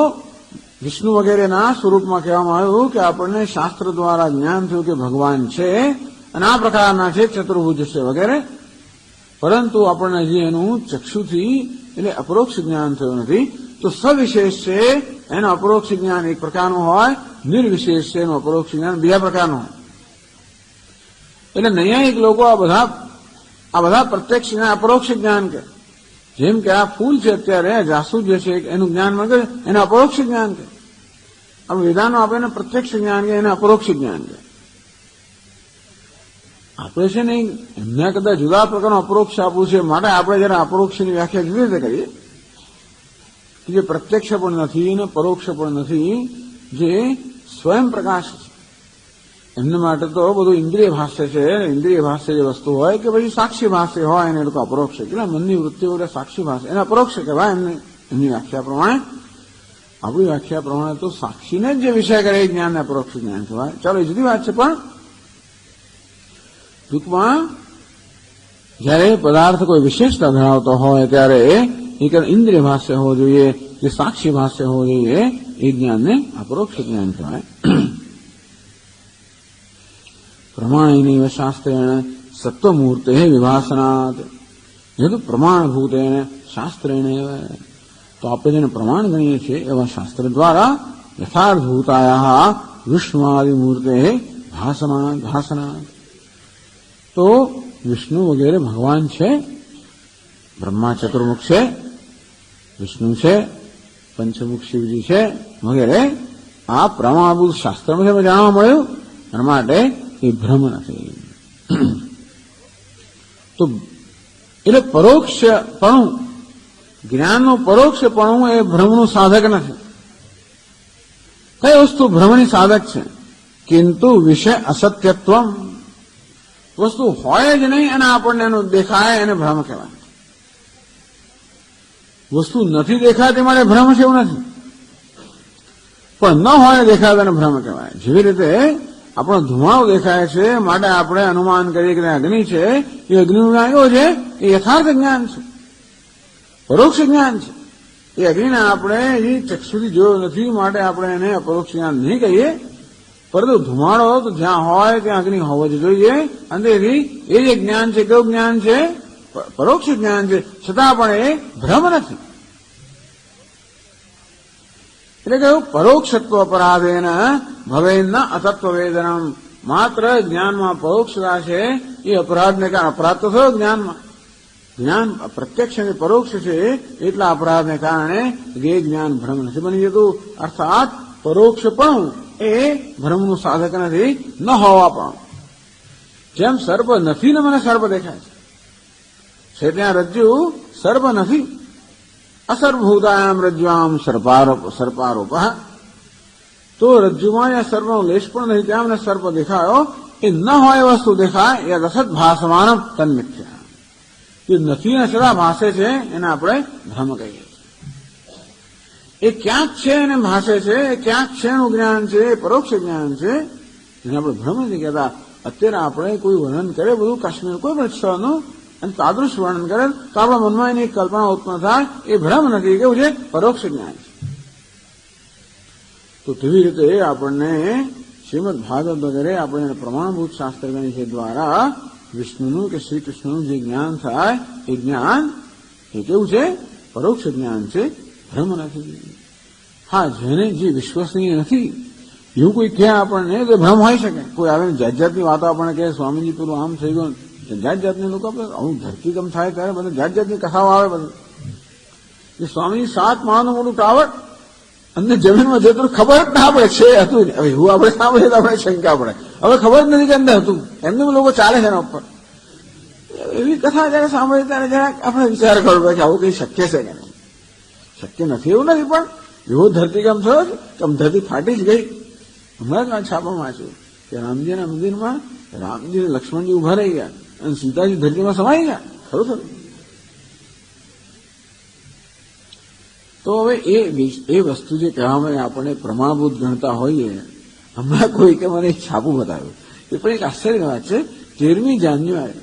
[SPEAKER 1] વિષ્ણુ વગેરેના સ્વરૂપમાં કહેવામાં આવ્યું કે આપણને શાસ્ત્ર દ્વારા જ્ઞાન થયું કે ભગવાન છે અને આ પ્રકારના છે, ચતુર્ભુજ છે વગેરે. પરંતુ આપણને હજી એનું ચક્ષુથી એટલે અપરોક્ષ જ્ઞાન થયું નથી. તો સવિશેષ છે એનું અપરોક્ષ જ્ઞાન એક પ્રકારનું હોય, નિર્વિશેષ છે એનું અપરોક્ષ જ્ઞાન બીજા પ્રકારનું હોય. એટલે નૈયાયિક લોકો આ બધા પ્રત્યક્ષ જ્ઞાન અપરોક્ષ જ્ઞાન કે, જેમ કે આ ફૂલ છે અત્યારે જાસૂદ જે છે એનું જ્ઞાન મળે એને અપરોક્ષ જ્ઞાન કે. આપણે વેદાનો આપણે પ્રત્યક્ષ જ્ઞાન કે એને અપરોક્ષ જ્ઞાન કે. આપણે છે ને એમને કદાચ જુદા પ્રકારનું અપરોક્ષ આપવું છે, માટે આપણે જરા અપરોક્ષની વ્યાખ્યા જુદી રીતે કરીએ કે જે પ્રત્યક્ષ પણ નથી અને પરોક્ષ પણ નથી, જે સ્વયં પ્રકાશ છે. એમના માટે તો બધું ઇન્દ્રિય ભાષ્ય છે. ઇન્દ્રિય ભાષ્ય જે વસ્તુ હોય કે પછી સાક્ષી ભાષ્ય હોય એને લોકો અપરોક્ષ કેટલા મનની વૃત્તિઓ વડે સાક્ષી ભાષ્ય એને અપરોક્ષ કહેવાય. એમની વ્યાખ્યા પ્રમાણે, આપણી વ્યાખ્યા પ્રમાણે તો સાક્ષીને જ જે વિષય કરે એ જ્ઞાનને અપરોક્ષ જ્ઞાન કહેવાય. ચાલો એ જુદી વાત છે. પણ ટૂંકમાં જયારે પદાર્થ કોઈ વિશેષતા ધરાવતો હોય ત્યારે એક ઇન્દ્રિય ભાષ્ય હોવો જોઈએ, જે સાક્ષી ભાષ્ય હોવો જોઈએ, એ જ્ઞાનને અપરોક્ષ જ્ઞાન કહેવાય. પ્રમાણેનૈવ શાસ્ત્રેણ સત્વમૂર્તે વિભાસનાત જેતુ પ્રમાણભૂતેન શાસ્ત્રેણેવ. તો આપણે જેને પ્રમાણ ગણીએ છીએ એવા શાસ્ત્ર દ્વારા યથાર્થભૂતાયા વિષ્ણુઆદિ મૂર્તે ભાસનાત. તો વિષ્ણુ વગેરે ભગવાન છે, બ્રહ્મા ચતુર્મુખ છે, વિષ્ણુ છે, પંચમુખ શિવજી છે વગેરે આ પ્રમાણભૂત શાસ્ત્રમાં જાણવા મળ્યું. એના માટે એ ભ્રમ નથી. તો એટલે પરોક્ષપણું, જ્ઞાનનું પરોક્ષપણું એ ભ્રમનું સાધક નથી. કઈ વસ્તુ ભ્રમની સાધક છે? કિંતુ વિષય અસત્યત્વ. વસ્તુ હોય જ નહીં અને આપણને એનું દેખાય એને ભ્રમ કહેવાય. વસ્તુ નથી દેખાતી માટે ભ્રમ છે એવું નથી, પણ ન હોય દેખાય એને ભ્રમ કહેવાય. જેવી રીતે આપણો ધુમાડો દેખાય છે માટે આપણે અનુમાન કરીએ કે અગ્નિ છે, એ અગ્નિનું જ્ઞાન કેવું છે? એ યથાર્થ જ્ઞાન છે, પરોક્ષ જ્ઞાન છે. એ અગ્નિને આપણે એ ચક્ષુથી જોયો નથી માટે આપણે એને અપરોક્ષ જ્ઞાન નહીં કહીએ, પરંતુ ધુમાડો તો જ્યાં હોય ત્યાં અગ્નિ હોવો જ જોઈએ. અને એ જે જ્ઞાન છે કેવું જ્ઞાન છે? પરોક્ષ જ્ઞાન છે, છતાં પણ એ ભ્રમ નથી. એટલે કહ્યું પરોક્ષત્વ અપરાધેન ભવેન અતત્વવેદનમ. માત્ર જ્ઞાનમાં પરોક્ષતા છે એ અપરાધને કારણે, અપરાધ તો થયો જ્ઞાનમાં, જ્ઞાન પ્રત્યક્ષ અને પરોક્ષ છે એટલા અપરાધને કારણે એ જ્ઞાન ભ્રમ નથી બની જતું. અર્થાત પરોક્ષપણું એ ભ્રમનું સાધક નથી, ન હોવા પણ. જેમ સર્પ નથી ને મને સર્પ દેખાય છે ત્યાં રજ્જુ સર્પ નથી. અસર્વભૂતાયામ રજ્જુઆમ સર્પારોપ. તો રજ્જુમાં યા સર્પનો લેશ પણ નહીં, ત્યાં મને સર્પ દેખાયો. એ ન હોય વસ્તુ દેખાય એ રસદ ભાસમાન તન્મિથ્યા. એ નથી ને છતાં ભાષે છે એને આપણે ભ્રમ કહીએ છીએ. એ ક્યાંક છે એને ભાષે છે, એ ક્યાંક છે એનું જ્ઞાન છે, એ પરોક્ષ જ્ઞાન છે, એને આપણે ભ્રમ નથી કહેતા. અત્યારે આપણે કોઈ વર્ણન કરે બધું કાશ્મીર કોઈ પણ સ્થળનું અને તાદૃશ વર્ણન કરે તો આપણા મનમાં એની કલ્પના ઉત્પન્ન થાય, એ ભ્રમ નથી, કેવું છે? પરોક્ષ જ્ઞાન છે. તો તેવી રીતે આપણને શ્રીમદ ભાગવત વગેરે આપણે પ્રમાણભૂત શાસ્ત્ર ગણી છે દ્વારા વિષ્ણુનું કે શ્રી કૃષ્ણનું જે જ્ઞાન થાય એ જ્ઞાન એ કેવું છે? પરોક્ષ જ્ઞાન છે, ભ્રમ નથી. હા, જેને જે વિશ્વસનીય નથી એવું કોઈ કહે આપણને તો ભ્રમ હોઈ શકે. કોઈ આવે જાત જાતની વાતો આપણને કહે સ્વામીજી પેલું આમ થઈ ગયું, જાત જાતની લોકો આવું ધરતીકંપ થાય ત્યારે બધા જાત જાતની કથાઓ આવે. બધી સ્વામીજી 7 માળનું મોટું ટાવર અંદર જમીનમાં જતું ખબર જ ના પડે છે હતું. હવે એવું આપણે સાંભળીએ તો આપણે શંકા પડે, હવે ખબર જ નથી કે અંદર હતું. એમને લોકો ચાલે છે એના ઉપર. એવી કથા જયારે સાંભળીએ ત્યારે જરાક આપણે વિચાર કરવો કે આવું કઈ શક્ય છે કે નહીં. શક્ય નથી એવું નથી, પણ એવો ધરતીકંપ થયો કે ધરતી ફાટી જ ગઈ. હમણાં છાપા વાંચ્યું કે રામજીના મંદિરમાં રામજી લક્ષ્મણજી ઉભા રહી ગયા અને સીતાજી ધરતીમાં સમાઈ ગયા. ખરું ખરું. તો હવે એ વસ્તુ જે કહેવામાં આપણે પ્રમાણભૂત ગણતા હોઈએ. હમણાં કોઈ કે મને એક છાપું બતાવ્યું, એ પણ એક આશ્ચર્યની વાત છે. 13મી જાન્યુઆરી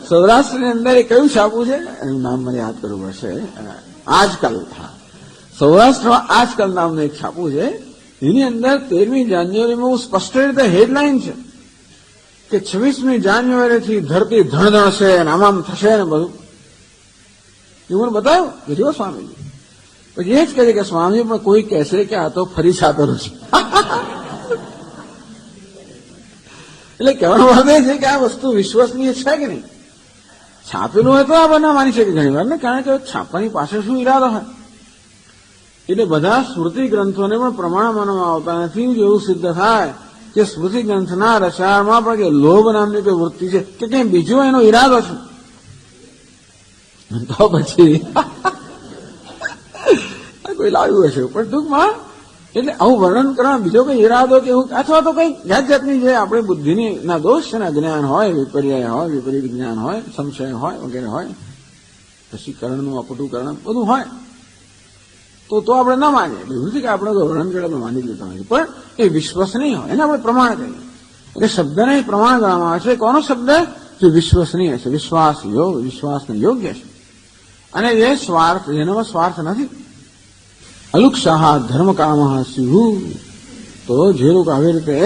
[SPEAKER 1] સૌરાષ્ટ્રની અંદર એ કયું છાપું છે એનું નામ મને યાદ કરવું પડશે. આજકાલ, હા, સૌરાષ્ટ્રમાં આજકાલ નામનું એક છાપું છે. એની અંદર 13મી જાન્યુઆરીમાં સ્પષ્ટ રીતે હેડલાઇન છે કે 26મી જાન્યુઆરીથી ધરતી ધણધણશે અને આમ થશે ને બધું. એવું મને બતાવ્યું કે જો સ્વામીજી. પછી એ જ કહે છે કે સ્વામી પણ કોઈ કહેશે કે આ તો ફરી છાપેલું છે. એટલે કહેવાનો અર્થ એ છે કે આ વસ્તુ વિશ્વસનીય છે કે નહીં. છાપેલું હોય તો આ બના માની શકે ઘણી વાર ને, કારણ કે છાપવાની પાછળ શું ઈરાદો હોય. એટલે બધા સ્મૃતિ ગ્રંથોને પણ પ્રમાણ માનવામાં આવતા નથી. એવું સિદ્ધ થાય કે સ્મૃતિ ગ્રંથના રચાણમાં પણ કે લોભ નામની કોઈ વૃત્તિ છે કે કંઈ બીજો એનો ઈરાદો છે. તો પછી કોઈ લાવ્યું હશે. પણ ટૂંકમાં એટલે આવું વર્ણન કરવા બીજો કઈ ઈરાદો કે એવું અથવા તો કઈ જાત જાતની જે આપણી બુદ્ધિની ના દોષ છે ને, જ્ઞાન હોય, વિપર્યાય હોય, વિપરીત જ્ઞાન હોય, સંશય હોય વગેરે હોય, પછી કર્ણનું અપટુકરણ બધું હોય તો આપણે ન માનીએ. એવું નથી કે આપણે વર્ણન કરે આપણે માની લેતા હોય, પણ એ વિશ્વસનીય હોય એને આપણે પ્રમાણ કહીએ. એટલે શબ્દને પ્રમાણ ગણવામાં આવે છે. કોનો શબ્દ? જે વિશ્વસનીય છે, વિશ્વાસને યોગ્ય છે અને જે સ્વાર્થ, જેનામાં સ્વાર્થ નથી. અલુક્ષાહ ધર્મ કામ સ્યુ. તો જે લોકો આવી રીતે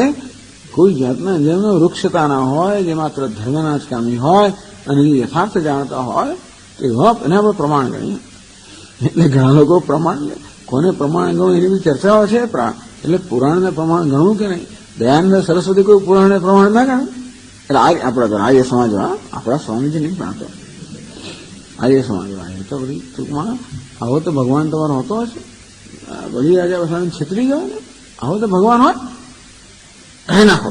[SPEAKER 1] કોઈ જાતના જેમનો વૃક્ષતા ના હોય, જે માત્ર ધર્મના જ કામી હોય અને જે યથાર્થ જાણતા હોય એને આપણે પ્રમાણ ગણીએ. એટલે ઘણા લોકો પ્રમાણ લે. કોને પ્રમાણ ગણવું એની બી ચર્ચાઓ છે. એટલે પુરાણને પ્રમાણ ગણવું કે નહીં. દયાનંદ સરસ્વતી કોઈ પુરાણને પ્રમાણ ના ગણે. એટલે આપણા આર્ય સમાજમાં આપણા સ્વામીજી નહીં ભણતો. આર્ય સમાજમાં એ તો બધી ટૂંકમાં આવો તો ભગવાન તમારો હોતો હશે. બધી રાજા બસાને છેતરી ગયો ને, આવો તો ભગવાન હોય કહે નાખો.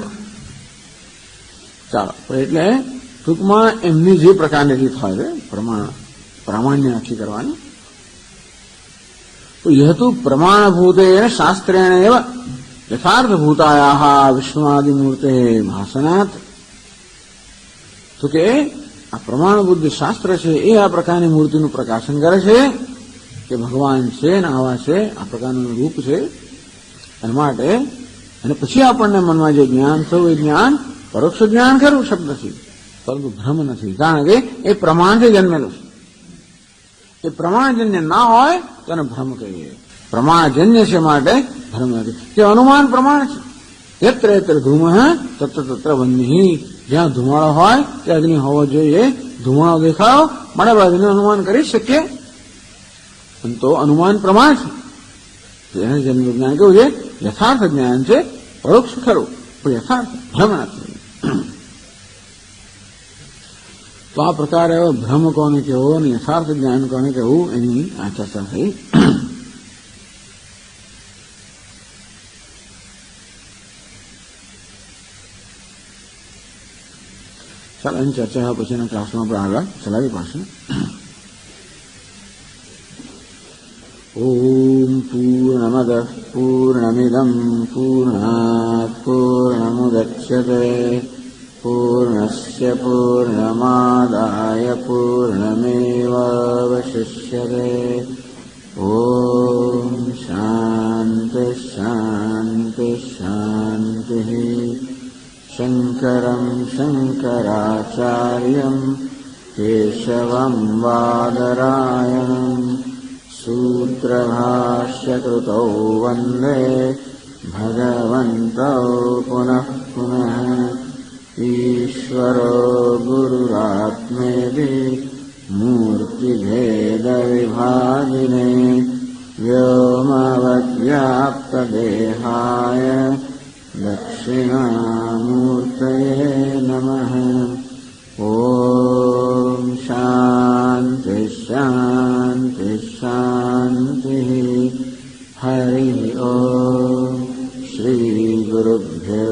[SPEAKER 1] ચાલો, એટલે ટૂંકમાં એમની જે પ્રકારની રીત હોય છે પ્રામાણ્ય નક્કી કરવાની. તો યહ તો પ્રમાણભૂતેન શાસ્ત્રેણ એવ યથાર્થભૂતાયાઃ વિષ્ણુઆદિમૂર્તે ભાસનાત. તો કે આ પ્રમાણભૂત શાસ્ત્ર છે એ આ પ્રકારની મૂર્તિનું પ્રકાશન કરે છે કે ભગવાન છે ને આવા છે, આ પ્રકારનું રૂપ છે. અને માટે અને પછી આપણને મનમાં જે જ્ઞાન થયું એ જ્ઞાન પરોક્ષ જ્ઞાન ખરું શબ્દથી, પરંતુ ભ્રમ નથી. કારણ કે એ પ્રમાણથી જન્મેલું છે. એ પ્રમાણજન્ય ના હોય તો એને ભ્રમ કહીએ. પ્રમાણજન્ય છે માટે ભ્રમ નથી. તે અનુમાન પ્રમાણ છે. યત્ર યત્ર ધૂમ તત્ર તત્ર વહ્નિ. જ્યાં ધુમાડો હોય તે અગ્નિ હોવો જોઈએ. ધુમાડો દેખાયો માટે અગ્નિ અનુમાન કરી શકીએ. તો અનુમાન પ્રમાણ છે. એને જન્મ જ્ઞાન કેવું છે? યથાર્થ જ્ઞાન છે. પરોક્ષ ખરું પણ યથાર્થ ભ્રમ નથી. તો આ પ્રકારે ભ્રમ કોને કહેવો અને યથાર્થ જ્ઞાન કોને કહેવું એની આ ચર્ચા થઈ. ચાલો એની ચર્ચા પછીના ક્લાસમાં આપણે આગળ ચલાવી પડશે. ઓમ પૂર્ણમદ પૂર્ણમિદં પૂર્ણાત પૂર્ણમુદચ્યતે પૂર્ણસ્ય પૂર્ણમાદાય પૂર્ણમેવાવશિષ્યતે. ઓમ શાંતિ શાંતિ શાંતિ. શંકરં શંકરાચાર્યં કેશવં બાદરાયણં સૂત્રભાષ્યકૃતૌ વંદે ભગવन्तौ પુનઃ પુનઃ. ઈશ્વરો ગુરુરાત્મેતિ મૂર્તિભેદવિભાગિને વ્યોમવદ્વ્યાપ્તદેહાય દક્ષિણામૂર્તયે નમઃ. ઓમ શાંતિ શાંતિ શાંતિ. હરિ ઓમ. શ્રી ગુરુભ્યો